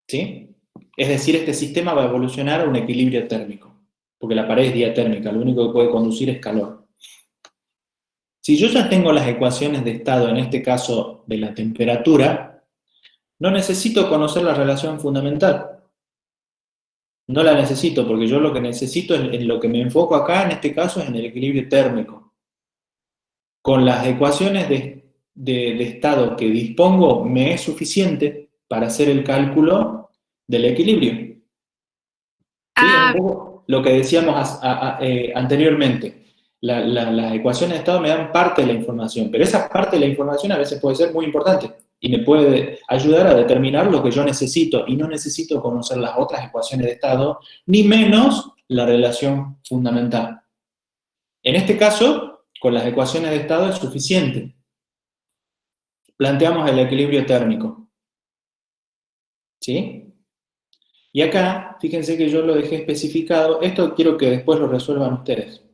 ¿sí? Es decir, este sistema va a evolucionar a un equilibrio térmico, porque la pared es diatérmica, lo único que puede conducir es calor. Si yo ya tengo las ecuaciones de estado, en este caso de la temperatura, no necesito conocer la relación fundamental. No la necesito, porque yo lo que necesito, en lo que me enfoco acá, en este caso, es en el equilibrio térmico. Con las ecuaciones de estado que dispongo, me es suficiente para hacer el cálculo del equilibrio. ¿Sí? Es un poco lo que decíamos anteriormente. Las ecuaciones de estado me dan parte de la información, pero esa parte de la información a veces puede ser muy importante y me puede ayudar a determinar lo que yo necesito, y no necesito conocer las otras ecuaciones de estado, ni menos la relación fundamental. En este caso, con las ecuaciones de estado es suficiente. Planteamos el equilibrio térmico. ¿Sí? Y acá, fíjense que yo lo dejé especificado, esto quiero que después lo resuelvan ustedes,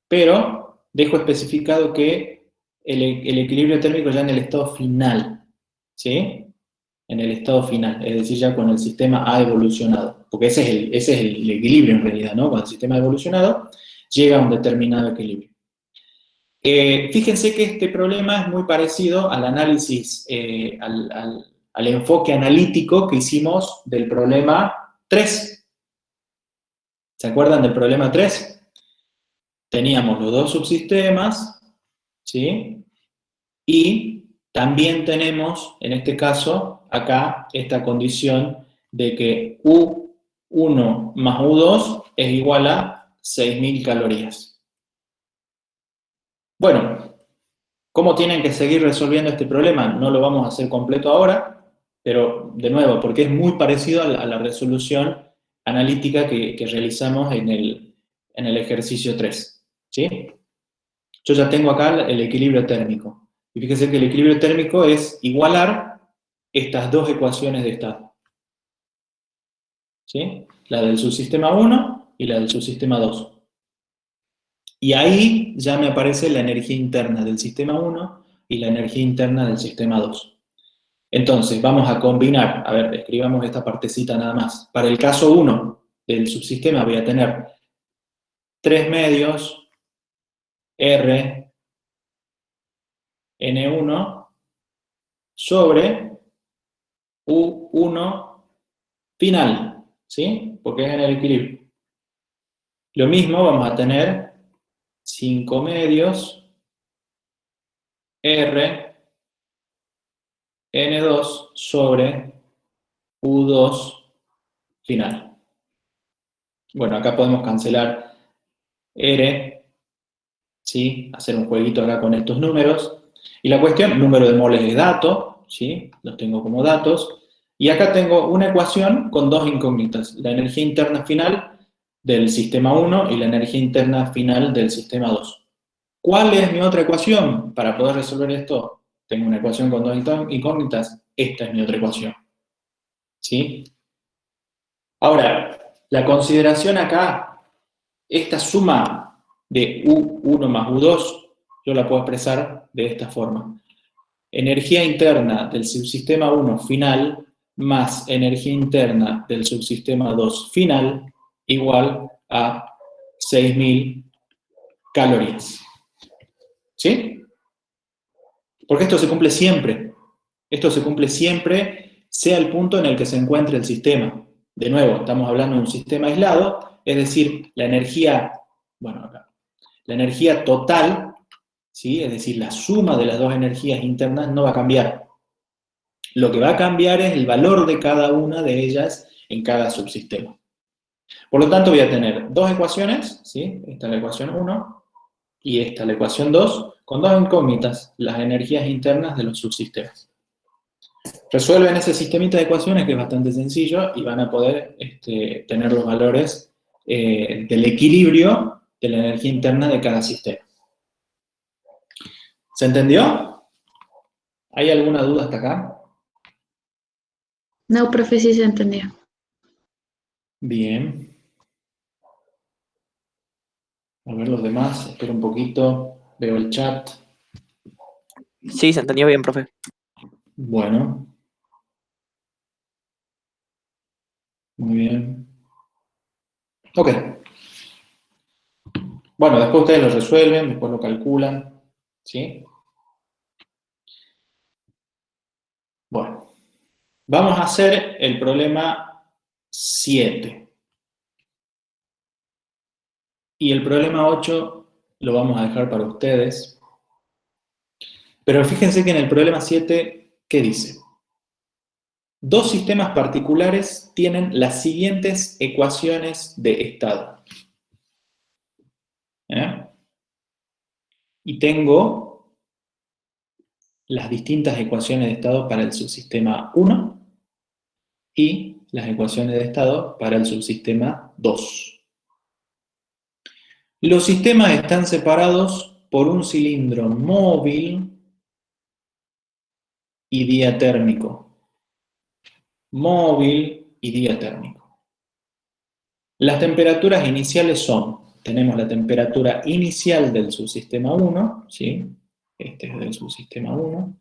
pero dejo especificado que el equilibrio térmico ya en el estado final, ¿sí? En el estado final, es decir, ya cuando el sistema ha evolucionado, porque ese es el equilibrio en realidad, ¿no? Cuando el sistema ha evolucionado, llega a un determinado equilibrio. Fíjense que este problema es muy parecido al análisis, al enfoque analítico que hicimos del problema 3. ¿Se acuerdan del problema 3? Teníamos los dos subsistemas, ¿sí? Y también tenemos, en este caso, acá, esta condición de que U1 más U2 es igual a 6.000 calorías. Bueno, ¿cómo tienen que seguir resolviendo este problema? No lo vamos a hacer completo ahora, pero de nuevo, porque es muy parecido a la resolución analítica que realizamos en el ejercicio 3. ¿Sí? Yo ya tengo acá el equilibrio térmico. Y fíjense que el equilibrio térmico es igualar estas dos ecuaciones de estado. ¿Sí? La del subsistema 1 y la del subsistema 2. Y ahí ya me aparece la energía interna del sistema 1 y la energía interna del sistema 2. Entonces, vamos a combinar, a ver, escribamos esta partecita nada más. Para el caso 1 del subsistema voy a tener 3 medios R N1 sobre U1 final, ¿sí? Porque es en el equilibrio. Lo mismo vamos a tener 5 medios R N2 sobre U2 final. Bueno, acá podemos cancelar R, ¿sí? Hacer un jueguito acá con estos números. Y la cuestión, número de moles de dato, ¿sí? Los tengo como datos. Y acá tengo una ecuación con dos incógnitas. La energía interna final del sistema 1 y la energía interna final del sistema 2. ¿Cuál es mi otra ecuación? Para poder resolver esto, tengo una ecuación con dos incógnitas. Esta es mi otra ecuación. ¿Sí? Ahora, la consideración acá, esta suma de U1 más U2, yo la puedo expresar de esta forma. Energía interna del subsistema 1 final más energía interna del subsistema 2 final igual a 6.000 calorías. ¿Sí? Porque esto se cumple siempre. Esto se cumple siempre, sea el punto en el que se encuentre el sistema. De nuevo, estamos hablando de un sistema aislado, es decir, la energía, bueno, acá, la energía total, ¿sí? Es decir, la suma de las dos energías internas no va a cambiar. Lo que va a cambiar es el valor de cada una de ellas en cada subsistema. Por lo tanto, voy a tener dos ecuaciones, ¿sí? Esta es la ecuación 1 y esta es la ecuación 2, con dos incógnitas, las energías internas de los subsistemas. Resuelven ese sistemita de ecuaciones que es bastante sencillo y van a poder tener los valores del equilibrio de la energía interna de cada sistema. ¿Se entendió? ¿Hay alguna duda hasta acá? No, profe, sí se entendió. Bien. A ver los demás, espero un poquito, veo el chat. Sí, se entendió bien, profe. Bueno. Muy bien. Ok. Bueno, después ustedes lo resuelven, después lo calculan, ¿sí? Bueno. Vamos a hacer el problema 7. Y el problema 8 lo vamos a dejar para ustedes. Pero fíjense que en el problema 7, ¿qué dice? Dos sistemas particulares tienen las siguientes ecuaciones de estado. Y tengo las distintas ecuaciones de estado para el subsistema 1 y las ecuaciones de estado para el subsistema 2. Los sistemas están separados por un cilindro móvil y diatérmico. Móvil y diatérmico. Las temperaturas iniciales son, tenemos la temperatura inicial del subsistema 1, ¿sí? Este es del subsistema 1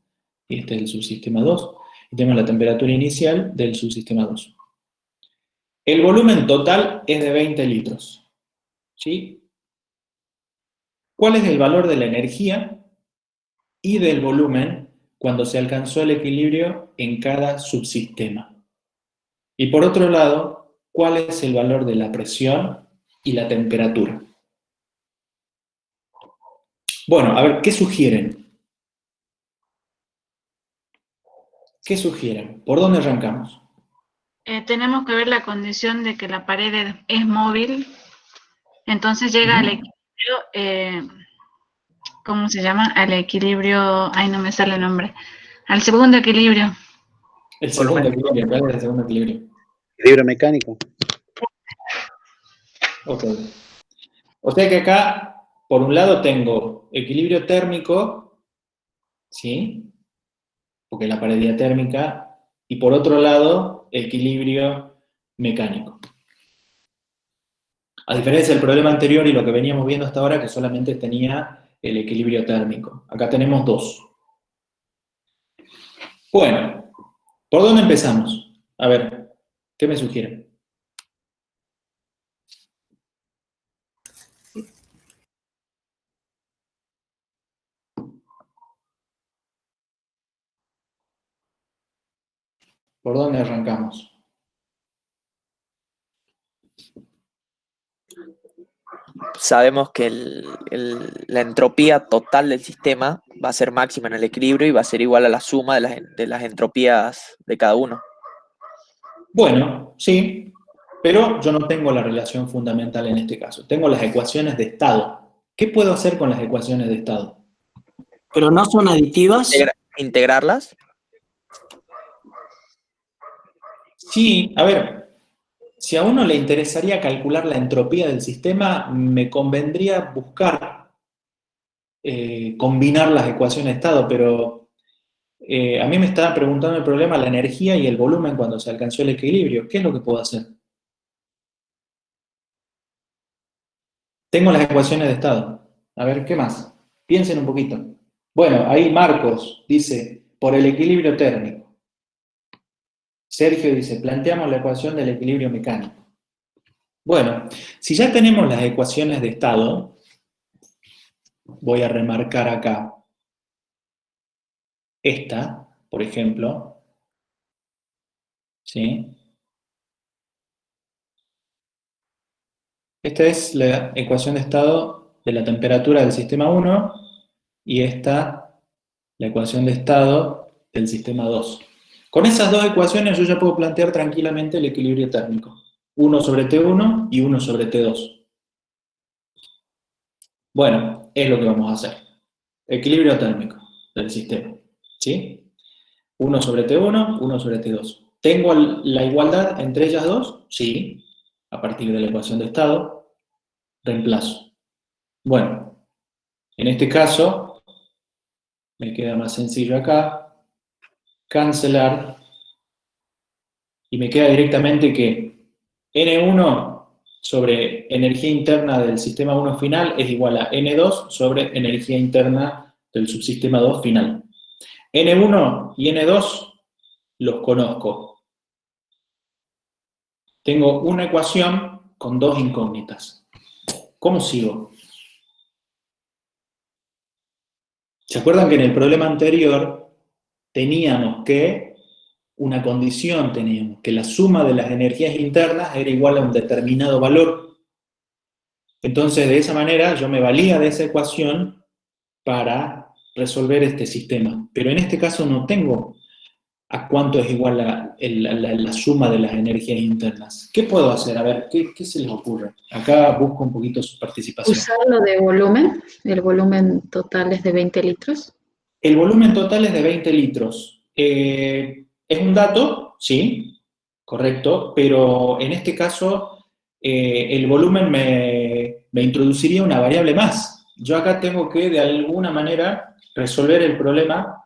y este es del subsistema 2. Y tenemos la temperatura inicial del subsistema 2. El volumen total es de 20 litros, ¿sí? ¿Cuál es el valor de la energía y del volumen cuando se alcanzó el equilibrio en cada subsistema? Y por otro lado, ¿cuál es el valor de la presión y la temperatura? Bueno, a ver, ¿qué sugieren? ¿Qué sugieren? ¿Por dónde arrancamos? Tenemos que ver la condición de que la pared es móvil, entonces llega al equilibrio, ¿cómo se llama? Al equilibrio, ay, no me sale el nombre, al segundo equilibrio. El segundo equilibrio, ¿cuál es el segundo equilibrio? Equilibrio mecánico. Ok. O sea que acá, por un lado tengo equilibrio térmico, ¿sí? Porque la pared diatérmica, y por otro lado, equilibrio mecánico. A diferencia del problema anterior y lo que veníamos viendo hasta ahora, que solamente tenía el equilibrio térmico. Acá tenemos dos. Bueno, ¿por dónde empezamos? A ver, ¿qué me sugieren? ¿Por dónde arrancamos? Sabemos que la entropía total del sistema va a ser máxima en el equilibrio y va a ser igual a la suma de las entropías de cada uno. Bueno, sí, Pero yo no tengo la relación fundamental en este caso. Tengo las ecuaciones de estado. ¿Qué puedo hacer con las ecuaciones de estado? Pero no son aditivas. Integrarlas. Sí, a ver, si a uno le interesaría calcular la entropía del sistema, me convendría buscar combinar las ecuaciones de estado, pero a mí me estaba preguntando el problema la energía y el volumen cuando se alcanzó el equilibrio. ¿Qué es lo que puedo hacer? Tengo las ecuaciones de estado. A ver, ¿qué más? Piensen un poquito. Bueno, ahí Marcos dice, por el equilibrio térmico. Sergio dice, planteamos la ecuación del equilibrio mecánico. Bueno, si ya tenemos las ecuaciones de estado, voy a remarcar acá esta, por ejemplo, ¿sí? Esta es la ecuación de estado de la temperatura del sistema 1 y esta, la ecuación de estado del sistema 2. Con esas dos ecuaciones yo ya puedo plantear tranquilamente el equilibrio térmico. 1 sobre T1 y 1 sobre T2. Bueno, es lo que vamos a hacer. Equilibrio térmico del sistema. ¿Sí? 1 sobre T1, 1 sobre T2. ¿Tengo la igualdad entre ellas dos? Sí. A partir de la ecuación de estado, reemplazo. Bueno, en este caso, me queda más sencillo acá, cancelar, y me queda directamente que N1 sobre energía interna del sistema 1 final es igual a N2 sobre energía interna del subsistema 2 final. N1 y N2 los conozco. Tengo una ecuación con dos incógnitas. ¿Cómo sigo? ¿Se acuerdan que en el problema anterior teníamos que una condición, teníamos que la suma de las energías internas era igual a un determinado valor? Entonces, de esa manera, yo me valía de esa ecuación para resolver este sistema. Pero en este caso no tengo a cuánto es igual la suma de las energías internas. ¿Qué puedo hacer? A ver, ¿qué se les ocurre? Acá busco un poquito su participación. Usarlo de volumen. El volumen total es de 20 litros. El volumen total es de 20 litros. Es un dato, sí, correcto, pero en este caso el volumen me introduciría una variable más. Yo acá tengo que, de alguna manera, resolver el problema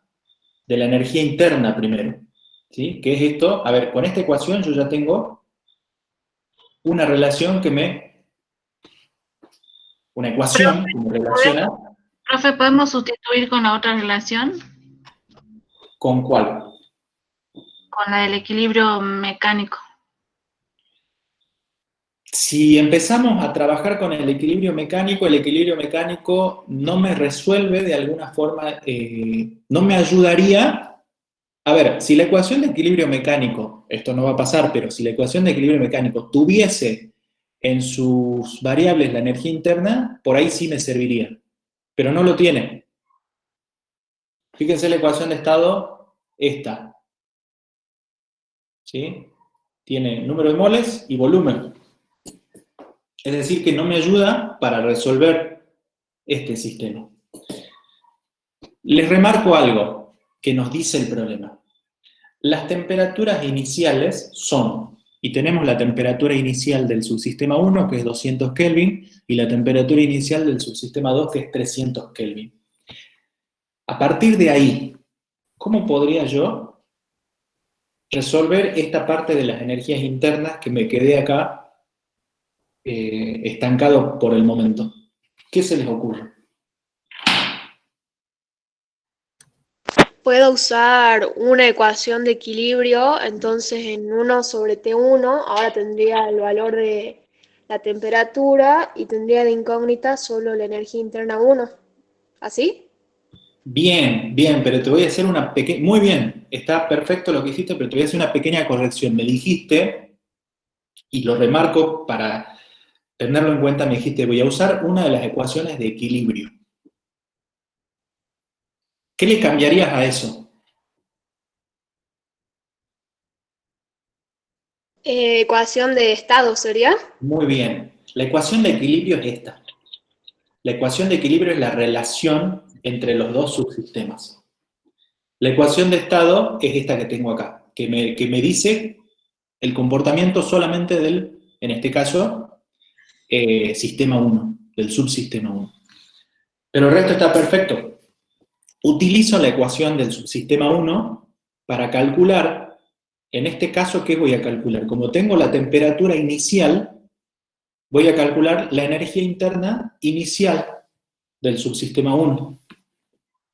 de la energía interna primero. ¿Sí? ¿Qué es esto? A ver, con esta ecuación yo ya tengo una relación una ecuación que me relaciona. Profe, ¿podemos sustituir con la otra relación? ¿Con cuál? Con la del equilibrio mecánico. Si empezamos a trabajar con el equilibrio mecánico no me resuelve de alguna forma, no me ayudaría. A ver, si la ecuación de equilibrio mecánico, esto no va a pasar, pero si la ecuación de equilibrio mecánico tuviese en sus variables la energía interna, por ahí sí me serviría, pero no lo tiene. Fíjense la ecuación de estado, esta, ¿sí? Tiene número de moles y volumen. Es decir, que no me ayuda para resolver este sistema. Les remarco algo que nos dice el problema. Las temperaturas iniciales son, y tenemos la temperatura inicial del subsistema 1, que es 200 Kelvin, y la temperatura inicial del subsistema 2, que es 300 Kelvin. A partir de ahí, ¿cómo podría yo resolver esta parte de las energías internas que me quedé acá estancado por el momento? ¿Qué se les ocurre? Puedo usar una ecuación de equilibrio, entonces en 1 sobre T1 ahora tendría el valor de la temperatura y tendría de incógnita solo la energía interna 1. ¿Así? Bien, bien, pero te voy a hacer una pequeña... Muy bien, está perfecto lo que hiciste, pero te voy a hacer una pequeña corrección. Me dijiste, y lo remarco para tenerlo en cuenta, me dijiste, voy a usar una de las ecuaciones de equilibrio. ¿Qué le cambiarías a eso? Ecuación de estado sería. Muy bien. La ecuación de equilibrio es esta. La ecuación de equilibrio es la relación entre los dos subsistemas. La ecuación de estado es esta que tengo acá, que me dice el comportamiento solamente del, en este caso, sistema 1, del subsistema 1. Pero el resto está perfecto. Utilizo la ecuación del subsistema 1 para calcular, en este caso, ¿qué voy a calcular? Como tengo la temperatura inicial, voy a calcular la energía interna inicial del subsistema 1,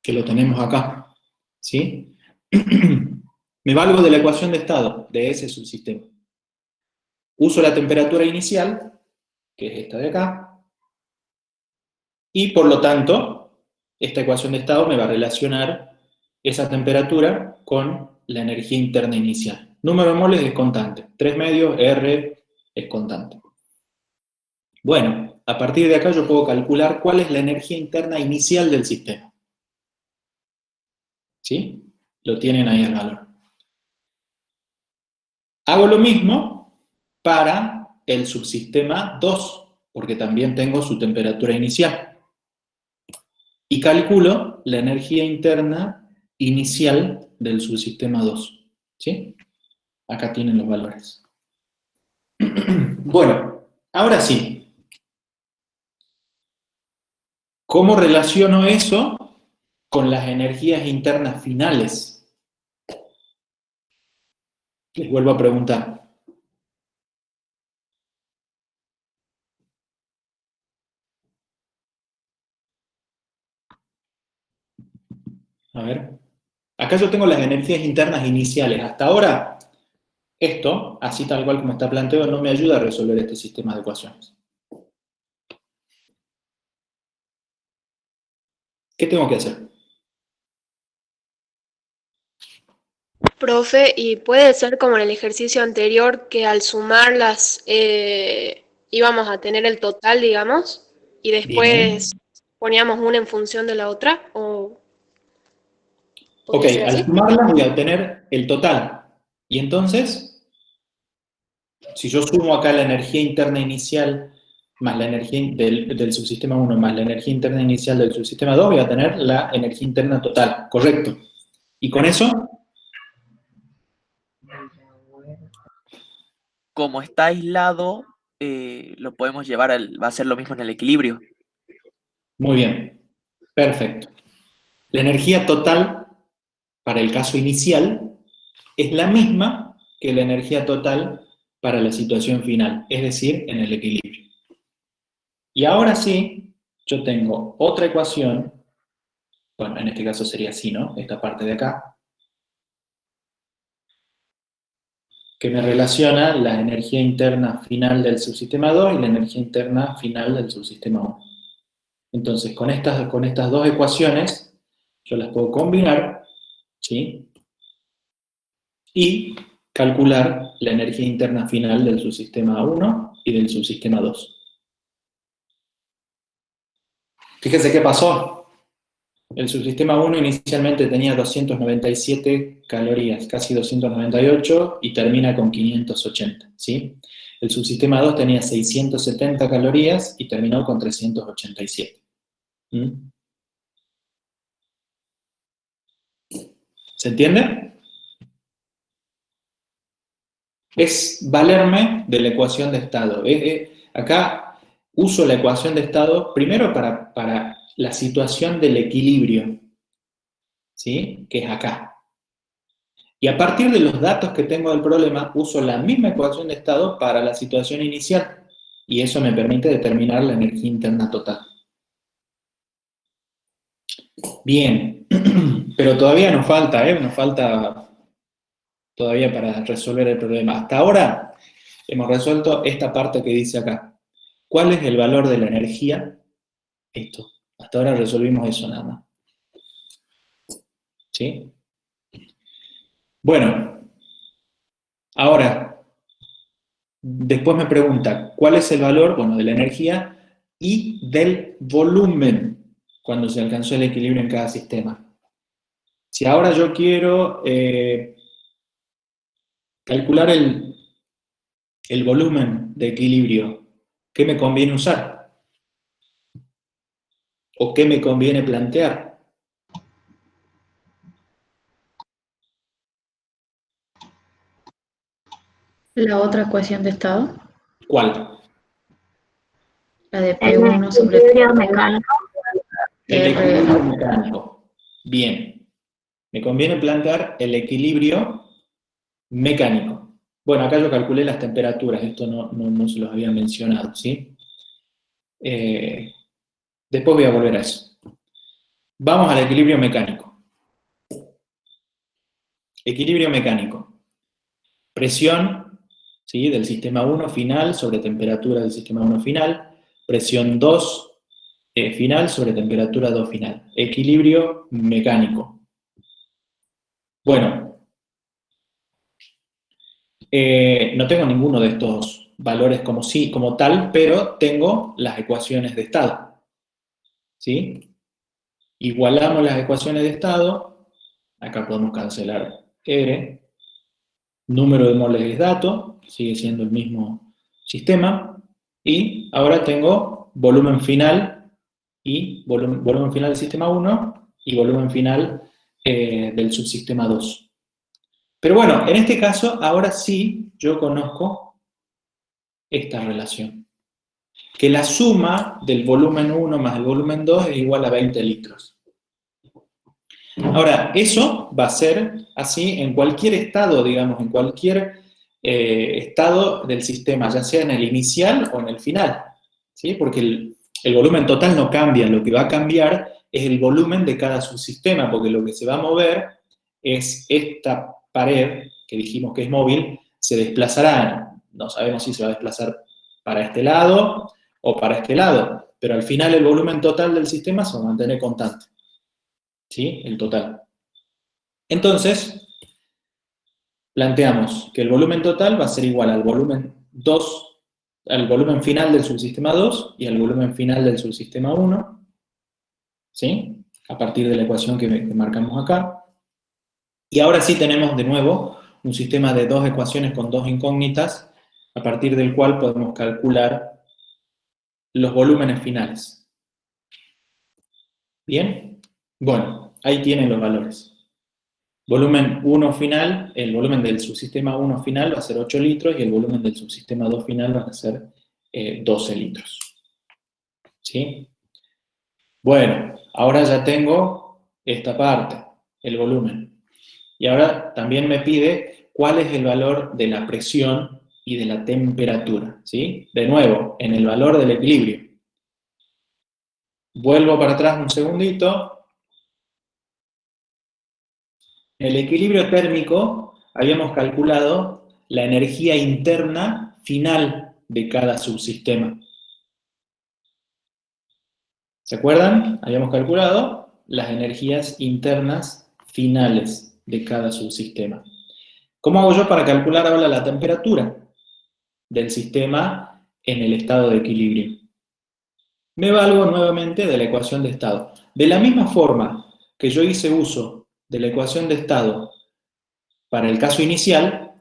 que lo tenemos acá, ¿sí? Me valgo de la ecuación de estado de ese subsistema. Uso la temperatura inicial, que es esta de acá, y por lo tanto, esta ecuación de estado me va a relacionar esa temperatura con la energía interna inicial. Número de moles es constante, 3 medios, R es constante. Bueno, a partir de acá yo puedo calcular cuál es la energía interna inicial del sistema. ¿Sí? Lo tienen ahí el valor. Hago lo mismo para el subsistema 2, porque también tengo su temperatura inicial. Y calculo la energía interna inicial del subsistema 2. ¿Sí? Acá tienen los valores. Bueno, ahora sí. ¿Cómo relaciono eso con las energías internas finales? Les vuelvo a preguntar. A ver. Acá yo tengo las energías internas iniciales. Hasta ahora, esto, así tal cual como está planteado, no me ayuda a resolver este sistema de ecuaciones. ¿Qué tengo que hacer? Profe, y puede ser como en el ejercicio anterior que al sumarlas íbamos a tener el total, digamos, y después poníamos una en función de la otra, o Ok, podría ser al así. sumarlas voy a obtener el total. Y entonces, si yo sumo acá la energía interna inicial más la energía del subsistema 1 más la energía interna inicial del subsistema 2, voy a tener la energía interna total, correcto. Y con eso, Como está aislado, lo podemos llevar va a ser lo mismo en el equilibrio. muy bien, perfecto. La energía total, para el caso inicial, es la misma que la energía total para la situación final, es decir, en el equilibrio. Y ahora sí, yo tengo otra ecuación, bueno, en este caso sería así, ¿no? Esta parte de acá, que me relaciona la energía interna final del subsistema 2 y la energía interna final del subsistema 1. Entonces, con estas dos ecuaciones, yo las puedo combinar, ¿sí? Y calcular la energía interna final del subsistema 1 y del subsistema 2. Fíjense qué pasó. El subsistema 1 inicialmente tenía 297 calorías, casi 298, y termina con 580, ¿sí? El subsistema 2 tenía 670 calorías y terminó con 387. ¿Se entiende? Es valerme de la ecuación de estado. Acá uso la ecuación de estado primero para la situación del equilibrio, ¿sí? Que es acá. Y a partir de los datos que tengo del problema, uso la misma ecuación de estado para la situación inicial. Y eso me permite determinar la energía interna total. Bien, pero todavía nos falta, nos falta todavía para resolver el problema. Hasta ahora hemos resuelto esta parte que dice acá. ¿Cuál es el valor de la energía? Esto. Hasta ahora resolvimos eso nada más. ¿Sí? Bueno, ahora, después me pregunta, ¿cuál es el valor? Bueno, de la energía y del volumen cuando se alcanzó el equilibrio en cada sistema. Si ahora yo quiero calcular el volumen de equilibrio, ¿qué me conviene usar? ¿O qué me conviene plantear? La otra ecuación de estado, ¿Cuál? la de El P1 sobre equilibrio mecánico. El R. equilibrio mecánico. Bien. Me conviene plantear el equilibrio mecánico. Bueno, acá yo calculé las temperaturas, esto no se los había mencionado, ¿sí? Después voy a volver a eso. Vamos al equilibrio mecánico. Equilibrio mecánico. Presión, ¿sí?, del sistema 1 final sobre temperatura del sistema 1 final. Presión 2 final sobre temperatura 2 final. Equilibrio mecánico. Bueno, no tengo ninguno de estos valores como tal, pero tengo las ecuaciones de estado. ¿Sí? Igualamos las ecuaciones de estado. Acá podemos cancelar R. Número de moles es dato, sigue siendo el mismo sistema. Y ahora tengo volumen final y volumen final del sistema 1 y volumen final del subsistema 2. Pero bueno, en este caso, ahora sí yo conozco esta relación. Que la suma del volumen 1 más el volumen 2 es igual a 20 litros. Ahora, eso va a ser así en cualquier estado, digamos, en cualquier estado del sistema, ya sea en el inicial o en el final, ¿sí? Porque el volumen total no cambia, lo que va a cambiar es el volumen de cada subsistema, porque lo que se va a mover es esta pared, que dijimos que es móvil, se desplazará, no sabemos si se va a desplazar para este lado o para este lado, pero al final el volumen total del sistema se va a mantener constante. ¿Sí? El total. Entonces, planteamos que el volumen total va a ser igual al volumen 2, al volumen final del subsistema 2 y al volumen final del subsistema 1, ¿sí? A partir de la ecuación que marcamos acá. Y ahora sí tenemos de nuevo un sistema de dos ecuaciones con dos incógnitas, a partir del cual podemos calcular los volúmenes finales. ¿Bien? Bueno, ahí tienen los valores. Volumen 1 final, el volumen del subsistema 1 final va a ser 8 litros y el volumen del subsistema 2 final va a ser 12 litros. ¿Sí? Bueno, ahora ya tengo esta parte, el volumen. Y ahora también me pide cuál es el valor de la presión y de la temperatura. ¿Sí? De nuevo, en el valor del equilibrio. Vuelvo para atrás un segundito. En el equilibrio térmico habíamos calculado la energía interna final de cada subsistema. ¿Se acuerdan? Habíamos calculado las energías internas finales de cada subsistema. ¿Cómo hago yo para calcular ahora la temperatura del sistema en el estado de equilibrio? Me valgo nuevamente de la ecuación de estado. De la misma forma que yo hice uso de la ecuación de estado para el caso inicial,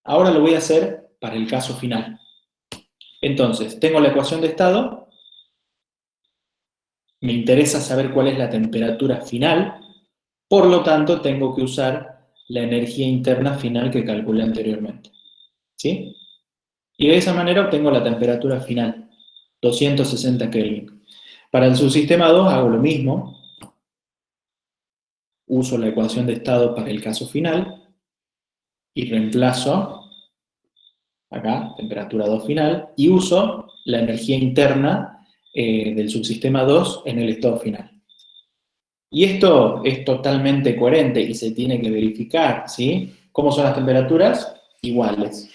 ahora lo voy a hacer para el caso final. Entonces, tengo la ecuación de estado, me interesa saber cuál es la temperatura final, por lo tanto tengo que usar la energía interna final que calculé anteriormente. ¿Sí? Y de esa manera obtengo la temperatura final, 260 Kelvin. Para el subsistema 2 hago lo mismo, uso la ecuación de estado para el caso final y reemplazo acá, temperatura 2 final, y uso la energía interna del subsistema 2 en el estado final. Y esto es totalmente coherente y se tiene que verificar, ¿sí? ¿Cómo son las temperaturas? Iguales.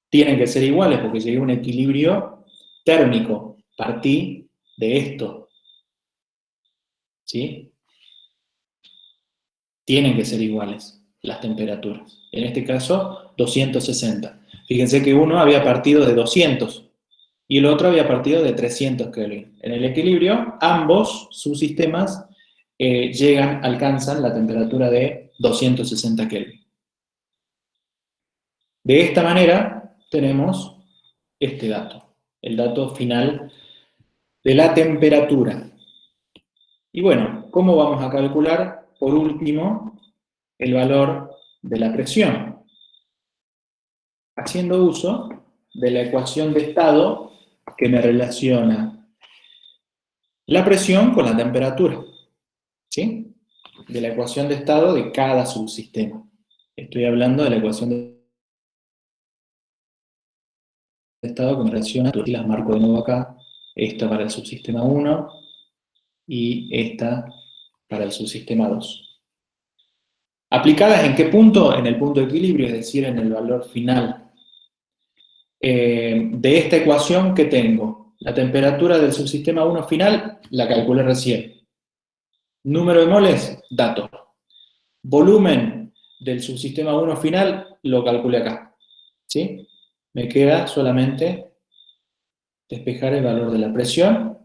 Tienen que ser iguales porque llegué a un equilibrio térmico. Partí de esto. ¿Sí? Tienen que ser iguales las temperaturas. En este caso, 260. Fíjense que uno había partido de 200 y el otro había partido de 300 Kelvin. En el equilibrio, ambos subsistemas alcanzan la temperatura de 260 Kelvin. De esta manera, tenemos este dato, el dato final de la temperatura. Y bueno, ¿cómo vamos a calcular, por último, el valor de la presión? Haciendo uso de la ecuación de estado que me relaciona la presión con la temperatura, ¿sí? De la ecuación de estado de cada subsistema. Estoy hablando de la ecuación de estado que me relaciona, y las marco de nuevo acá, esta para el subsistema 1 y esta para el subsistema 2. ¿Aplicadas en qué punto? En el punto de equilibrio, es decir, en el valor final. De esta ecuación que tengo, la temperatura del subsistema 1 final, la calculé recién. Número de moles, dato. Volumen del subsistema 1 final, lo calculé acá. ¿Sí? Me queda solamente despejar el valor de la presión.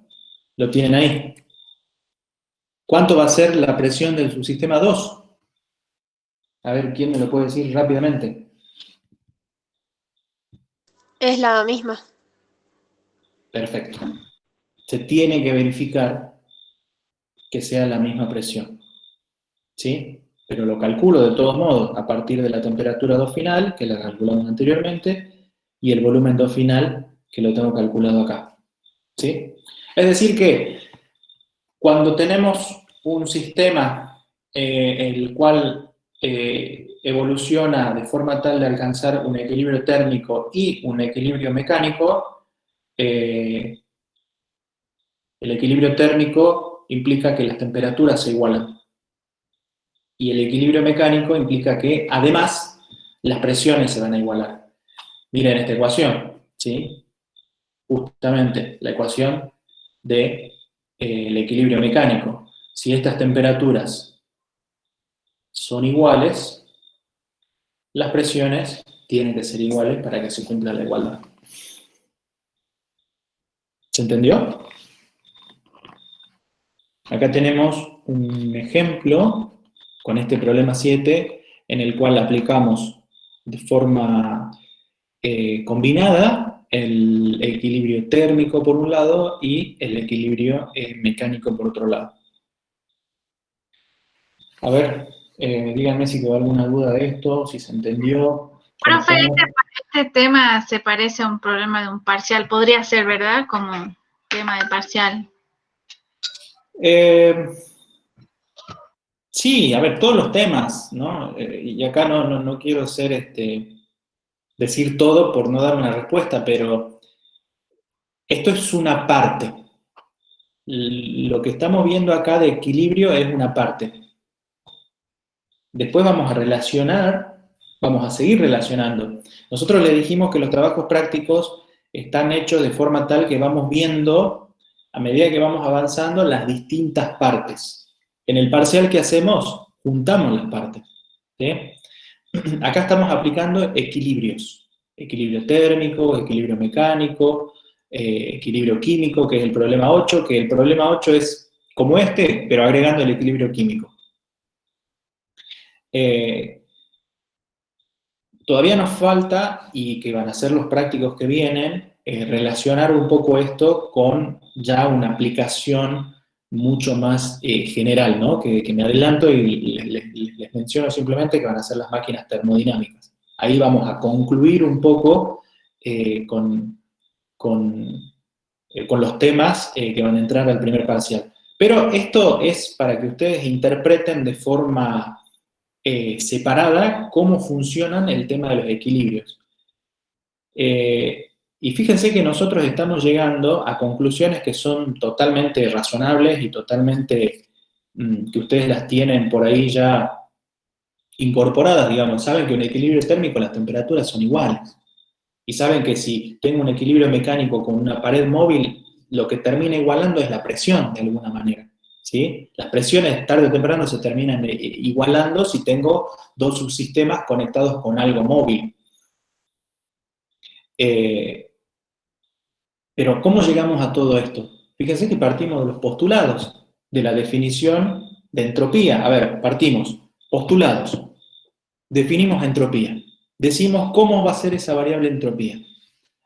Lo tienen ahí. ¿Cuánto va a ser la presión del subsistema 2? A ver, ¿quién me lo puede decir rápidamente? Es la misma. Perfecto. Se tiene que verificar que sea la misma presión. ¿Sí? Pero lo calculo de todos modos a partir de la temperatura 2 final, que la calculamos anteriormente, y el volumen 2 final, que lo tengo calculado acá. ¿Sí? Es decir que cuando tenemos un sistema el cual evoluciona de forma tal de alcanzar un equilibrio térmico y un equilibrio mecánico, el equilibrio térmico implica que las temperaturas se igualan. Y el equilibrio mecánico implica que, además, las presiones se van a igualar. Miren esta ecuación, ¿sí? Justamente la ecuación del equilibrio mecánico. Si estas temperaturas son iguales, las presiones tienen que ser iguales para que se cumpla la igualdad. ¿Se entendió? Acá tenemos un ejemplo con este problema 7, en el cual aplicamos de forma combinada el equilibrio térmico por un lado y el equilibrio mecánico por otro lado. A ver, díganme si quedó alguna duda de esto, si se entendió. Profe, este tema se parece a un problema de un parcial. Podría ser, ¿verdad? Como tema de parcial. Sí, a ver, todos los temas, ¿no? Y acá no quiero decir todo por no dar una respuesta, pero esto es una parte. Lo que estamos viendo acá de equilibrio es una parte. Después vamos a relacionar, vamos a seguir relacionando. Nosotros le dijimos que los trabajos prácticos están hechos de forma tal que vamos viendo, a medida que vamos avanzando, las distintas partes. En el parcial que hacemos, juntamos las partes. ¿Sí? Acá estamos aplicando equilibrios. Equilibrio térmico, equilibrio mecánico, equilibrio químico, que es el problema 8, que el problema 8 es como este, pero agregando el equilibrio químico. Todavía nos falta, y que van a ser los prácticos que vienen, relacionar un poco esto con ya una aplicación mucho más general, ¿no? Que me adelanto y les menciono simplemente que van a ser las máquinas termodinámicas. Ahí vamos a concluir un poco con los temas que van a entrar al primer parcial. Pero esto es para que ustedes interpreten de forma separada cómo funcionan el tema de los equilibrios. Y fíjense que nosotros estamos llegando a conclusiones que son totalmente razonables y totalmente que ustedes las tienen por ahí ya incorporadas, digamos. Saben que en un equilibrio térmico las temperaturas son iguales. Y saben que si tengo un equilibrio mecánico con una pared móvil, lo que termina igualando es la presión, de alguna manera. ¿Sí? Las presiones tarde o temprano se terminan igualando si tengo dos subsistemas conectados con algo móvil. Pero ¿cómo llegamos a todo esto? Fíjense que partimos de los postulados, de la definición de entropía. A ver, partimos. Postulados. Definimos entropía. decimos cómo va a ser esa variable entropía.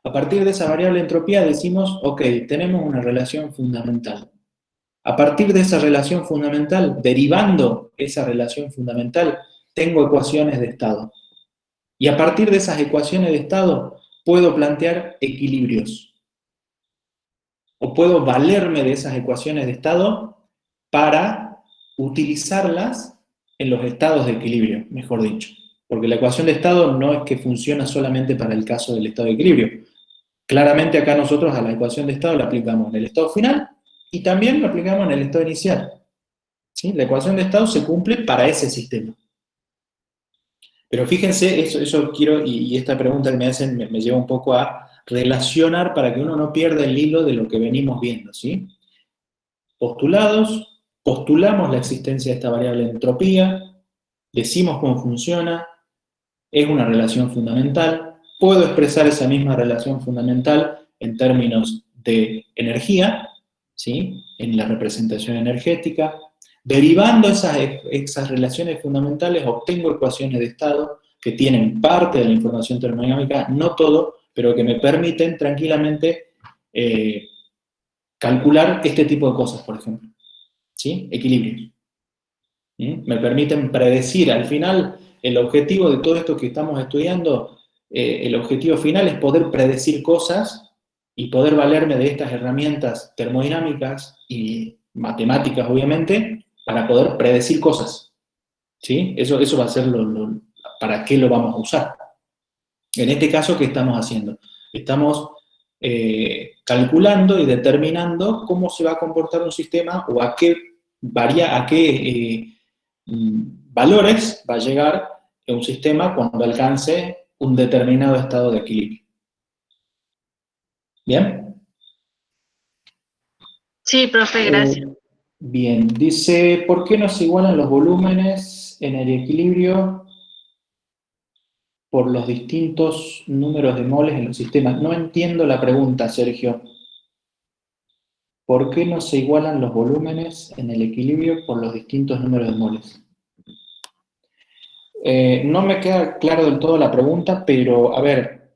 A partir de esa variable entropía decimos, ok, tenemos una relación fundamental. A partir de esa relación fundamental, derivando esa relación fundamental, tengo ecuaciones de estado. Y a partir de esas ecuaciones de estado, puedo plantear equilibrios. O puedo valerme de esas ecuaciones de estado para utilizarlas en los estados de equilibrio, mejor dicho. Porque la ecuación de estado no es que funciona solamente para el caso del estado de equilibrio. Claramente acá nosotros a la ecuación de estado la aplicamos en el estado final y también lo aplicamos en el estado inicial. ¿Sí? La ecuación de estado se cumple para ese sistema. Pero fíjense, eso quiero, y esta pregunta que me hacen me lleva un poco a relacionar para que uno no pierda el hilo de lo que venimos viendo, ¿sí? Postulados, postulamos la existencia de esta variable entropía, decimos cómo funciona, es una relación fundamental, puedo expresar esa misma relación fundamental en términos de energía, ¿sí? En la representación energética. Derivando esas relaciones fundamentales, obtengo ecuaciones de estado que tienen parte de la información termodinámica, no todo, pero que me permiten tranquilamente calcular este tipo de cosas, por ejemplo. ¿Sí? Equilibrios. ¿Sí? Me permiten predecir. Al final, el objetivo de todo esto que estamos estudiando, el objetivo final es poder predecir cosas y poder valerme de estas herramientas termodinámicas y matemáticas, obviamente, para poder predecir cosas. ¿Sí? Eso va a ser para qué lo vamos a usar. En este caso, ¿qué estamos haciendo? Estamos calculando y determinando cómo se va a comportar un sistema o a qué valores va a llegar un sistema cuando alcance un determinado estado de equilibrio. ¿Bien? Sí, profe, gracias. Bien, dice, ¿por qué no se igualan los volúmenes en el equilibrio por los distintos números de moles en los sistemas? No entiendo la pregunta, Sergio. ¿Por qué no se igualan los volúmenes en el equilibrio por los distintos números de moles? No me queda claro del todo la pregunta, pero a ver.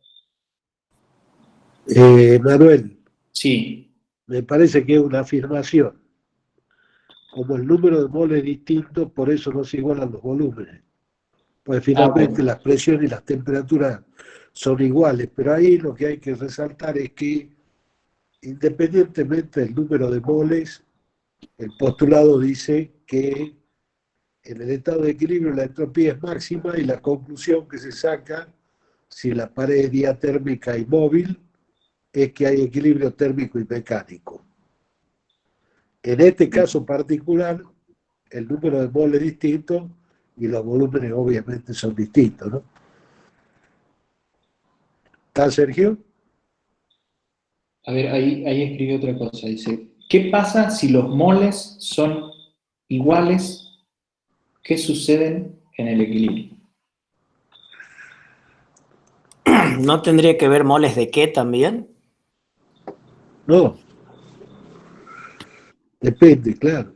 Manuel, Sí. me parece que es una afirmación. Como el número de moles es distinto, por eso no se igualan los volúmenes. Pues finalmente bueno. las presiones y las temperaturas son iguales, pero ahí lo que hay que resaltar es que independientemente del número de moles, el postulado dice que en el estado de equilibrio la entropía es máxima y la conclusión que se saca si la pared es diatérmica y móvil es que hay equilibrio térmico y mecánico. En este caso particular, el número de moles es distinto y los volúmenes obviamente son distintos, ¿no? ¿Está, Sergio? A ver, ahí escribió otra cosa. Dice, ¿qué pasa si los moles son iguales? ¿Qué sucede en el equilibrio? ¿No tendría que ver moles de qué también? No. Depende, claro.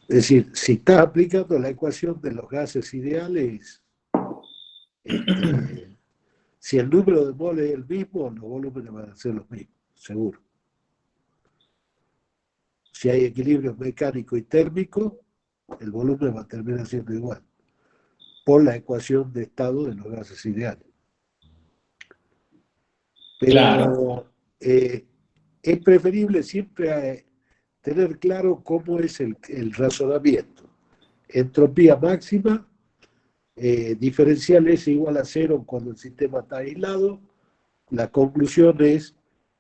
Es decir, si estás aplicando la ecuación de los gases ideales, si el número de moles es el mismo, los volúmenes van a ser los mismos, seguro. Si hay equilibrio mecánico y térmico, el volumen va a terminar siendo igual, por la ecuación de estado de los gases ideales. Pero Claro. Es preferible siempre tener claro cómo es el razonamiento. Entropía máxima, diferencial S igual a 0 cuando el sistema está aislado. La conclusión es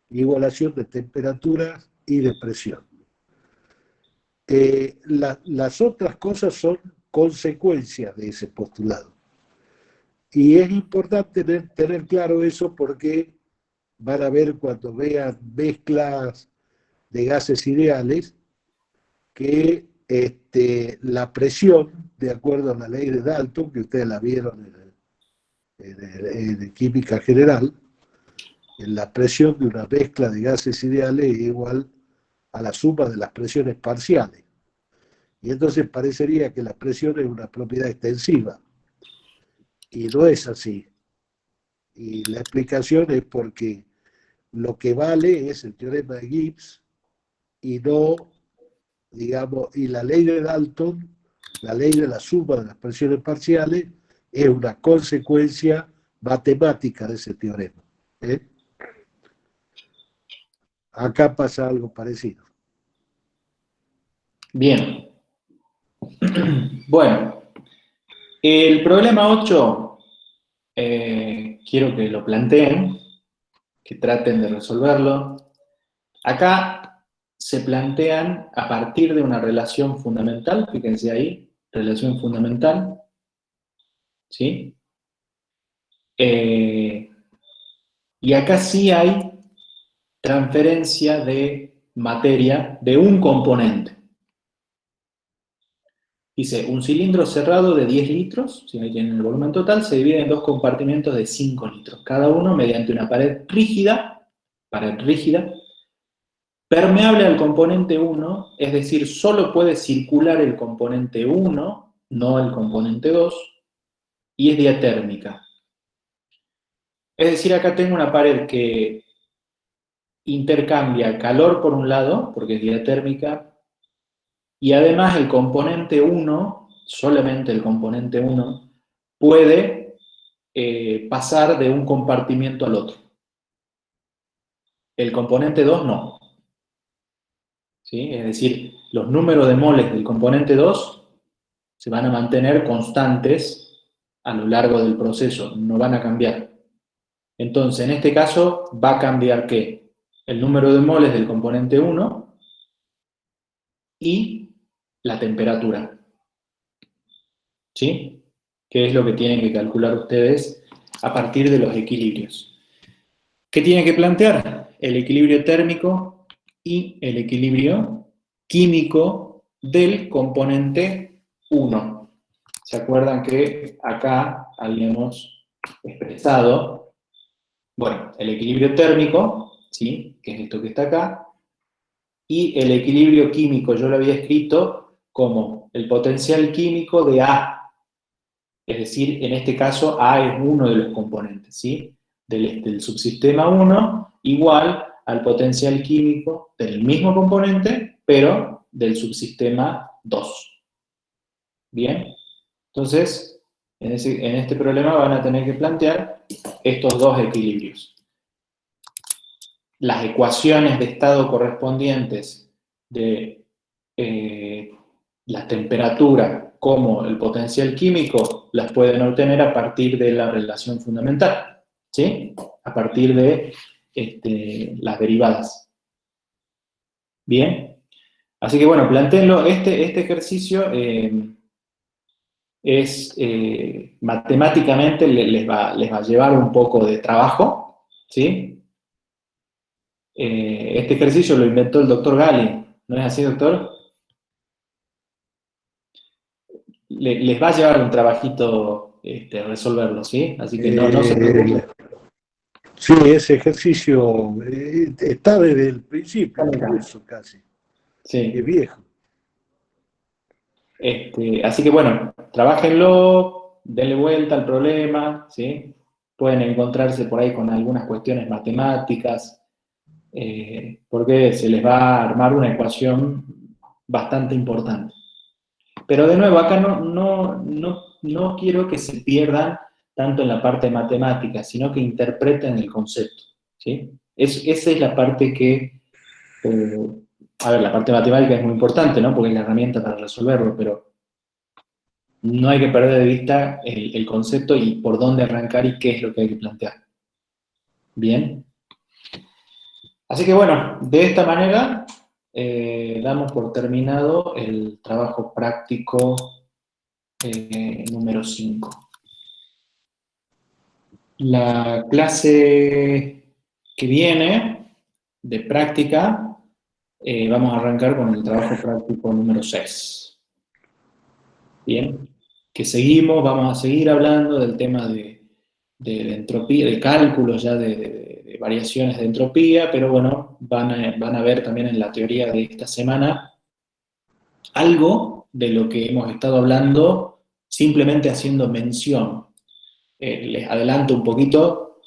igualación de temperaturas y de presión. Las otras cosas son consecuencias de ese postulado. Y es importante tener claro eso porque van a ver cuando vean mezclas de gases ideales que la presión, de acuerdo a la ley de Dalton, que ustedes la vieron en química general, la presión de una mezcla de gases ideales es igual a la suma de las presiones parciales. Y entonces parecería que la presión es una propiedad extensiva. Y no es así. Y la explicación es porque lo que vale es el teorema de Gibbs y no, digamos, y la ley de Dalton, la ley de la suma de las presiones parciales, es una consecuencia matemática de ese teorema. ¿Eh? Acá pasa algo parecido. Bien. Bueno, el problema 8, quiero que lo planteen, que traten de resolverlo. Acá se plantean a partir de una relación fundamental, fíjense ahí, relación fundamental, ¿sí? Y acá sí hay transferencia de materia de un componente. Dice, un cilindro cerrado de 10 litros, si ahí tienen el volumen total, se divide en dos compartimentos de 5 litros, cada uno mediante una pared rígida, permeable al componente 1, es decir, solo puede circular el componente 1, no el componente 2, y es diatérmica. Es decir, acá tengo una pared que intercambia calor por un lado, porque es diatérmica, y además el componente 1, solamente el componente 1, puede pasar de un compartimiento al otro. El componente 2 no. ¿Sí? Es decir, los números de moles del componente 2 se van a mantener constantes a lo largo del proceso, no van a cambiar. Entonces, en este caso, va a cambiar ¿qué? El número de moles del componente 1 y la temperatura. ¿Sí? ¿Qué es lo que tienen que calcular ustedes a partir de los equilibrios? ¿Qué tienen que plantear? El equilibrio térmico y el equilibrio químico del componente 1. ¿Se acuerdan que acá habíamos expresado, bueno, el equilibrio térmico, ¿sí? Que es esto que está acá, y el equilibrio químico yo lo había escrito como el potencial químico de A. Es decir, en este caso A es uno de los componentes, ¿sí? Del subsistema 1 igual al potencial químico del mismo componente, pero del subsistema 2. ¿Bien? Entonces, en este problema van a tener que plantear estos dos equilibrios. Las ecuaciones de estado correspondientes de la temperatura como el potencial químico las pueden obtener a partir de la relación fundamental, ¿sí? A partir de las derivadas. Bien, así que bueno, plantéenlo. Este ejercicio matemáticamente les va a llevar un poco de trabajo, ¿sí? Este ejercicio lo inventó el doctor Gali, ¿no es así, doctor? Les va a llevar un trabajito resolverlo, ¿sí? Así que no se preocupen. Sí, ese ejercicio está desde el principio, incluso casi. Sí. Es viejo. Así que bueno, trabájenlo, denle vuelta al problema, ¿sí? Pueden encontrarse por ahí con algunas cuestiones matemáticas, porque se les va a armar una ecuación bastante importante. Pero de nuevo, acá no quiero que se pierdan tanto en la parte de matemáticas, sino que interpreten el concepto, ¿sí? Esa es la parte que... a ver, la parte matemática es muy importante, ¿no? Porque es la herramienta para resolverlo, pero no hay que perder de vista el concepto y por dónde arrancar y qué es lo que hay que plantear. ¿Bien? Así que bueno, de esta manera damos por terminado el trabajo práctico número 5. La clase que viene de práctica vamos a arrancar con el trabajo práctico número 6. Bien, que vamos a seguir hablando del tema de entropía, de cálculos ya de variaciones de entropía, pero bueno, van a ver también en la teoría de esta semana algo de lo que hemos estado hablando, simplemente haciendo mención. Les adelanto un poquito,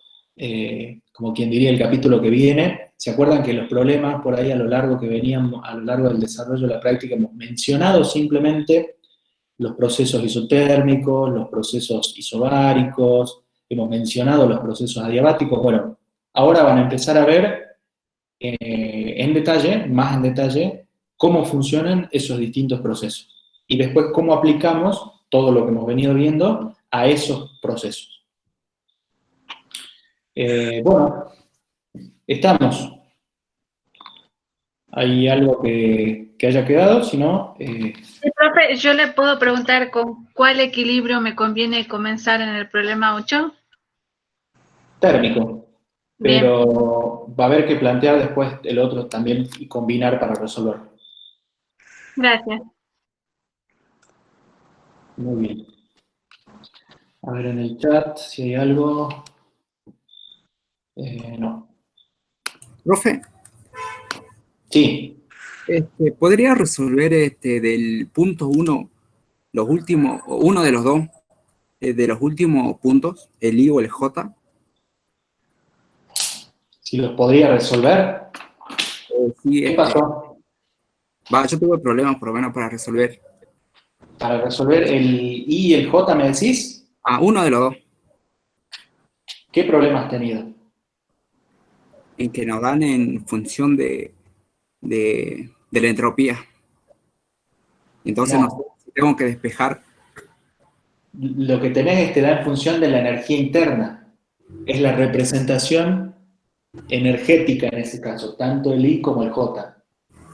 como quien diría, el capítulo que viene. ¿Se acuerdan que los problemas por ahí a lo largo que veníamos, a lo largo del desarrollo de la práctica, hemos mencionado simplemente los procesos isotérmicos, los procesos isobáricos, hemos mencionado los procesos adiabáticos? Bueno, ahora van a empezar a ver en detalle, más en detalle, cómo funcionan esos distintos procesos. Y después cómo aplicamos todo lo que hemos venido viendo a esos procesos. Bueno, estamos. ¿Hay algo que haya quedado? Si no... Sí, profe, yo le puedo preguntar con cuál equilibrio me conviene comenzar en el problema 8. Térmico. Bien. Pero va a haber que plantear después el otro también y combinar para resolverlo. Gracias. Muy bien. A ver en el chat si hay algo. No. Profe, Sí. ¿podría resolver del punto 1, los últimos, o uno de los dos, de los últimos puntos, el I o el J? Si los podría resolver. Sí, ¿Qué pasó? yo tuve problemas por lo menos para resolver. Para resolver el I y el J, ¿me decís? Uno de los dos, ¿Qué problema has tenido? en que nos dan en función de la entropía. Entonces No. no sé si tengo que despejar. Lo que tenés es te da en función de la energía interna. Es la representación energética en ese caso, tanto el I como el J.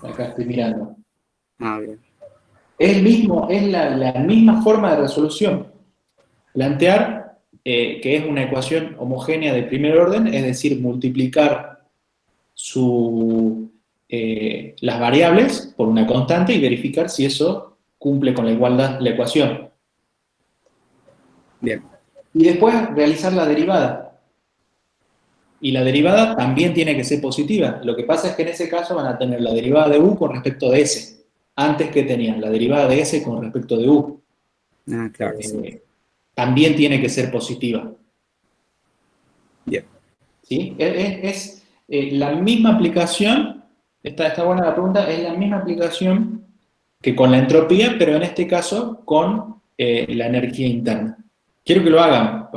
Acá estoy mirando. Bien. Es la misma forma de resolución. Plantear que es una ecuación homogénea de primer orden, es decir, multiplicar las variables por una constante y verificar si eso cumple con la igualdad, la ecuación. Bien. Y después realizar la derivada. Y la derivada también tiene que ser positiva. Lo que pasa es que en ese caso van a tener la derivada de U con respecto de S. Antes que tenían la derivada de S con respecto de U. Claro. Sí. También tiene que ser positiva. Bien. ¿Sí? Es la misma aplicación, está buena la pregunta, es la misma aplicación que con la entropía, pero en este caso con la energía interna. Quiero que lo hagan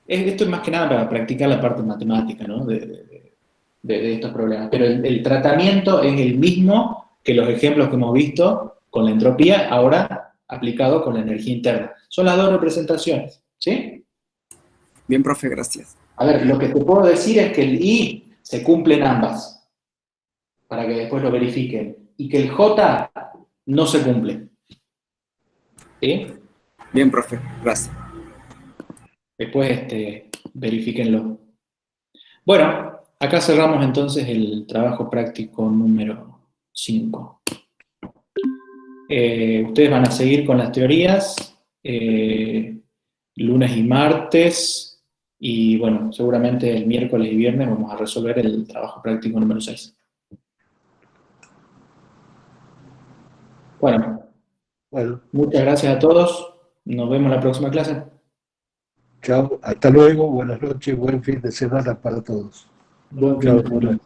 esto es más que nada para practicar la parte matemática, ¿no? de estos problemas. Pero el tratamiento es el mismo que los ejemplos que hemos visto con la entropía, ahora aplicado con la energía interna. Son las dos representaciones, ¿sí? Bien, profe, gracias. A ver, lo que te puedo decir es que el I se cumple en ambas, para que después lo verifiquen, y que el J no se cumple. ¿Sí? Bien, profe, gracias. Después verifíquenlo. Bueno, acá cerramos entonces el trabajo práctico número 5. Ustedes van a seguir con las teorías lunes y martes, y bueno, seguramente el miércoles y viernes vamos a resolver el trabajo práctico número 6. Bueno, muchas gracias a todos. Nos vemos en la próxima clase. Chao, hasta luego, buenas noches, buen fin de semana para todos. Buen fin Chao, de semana.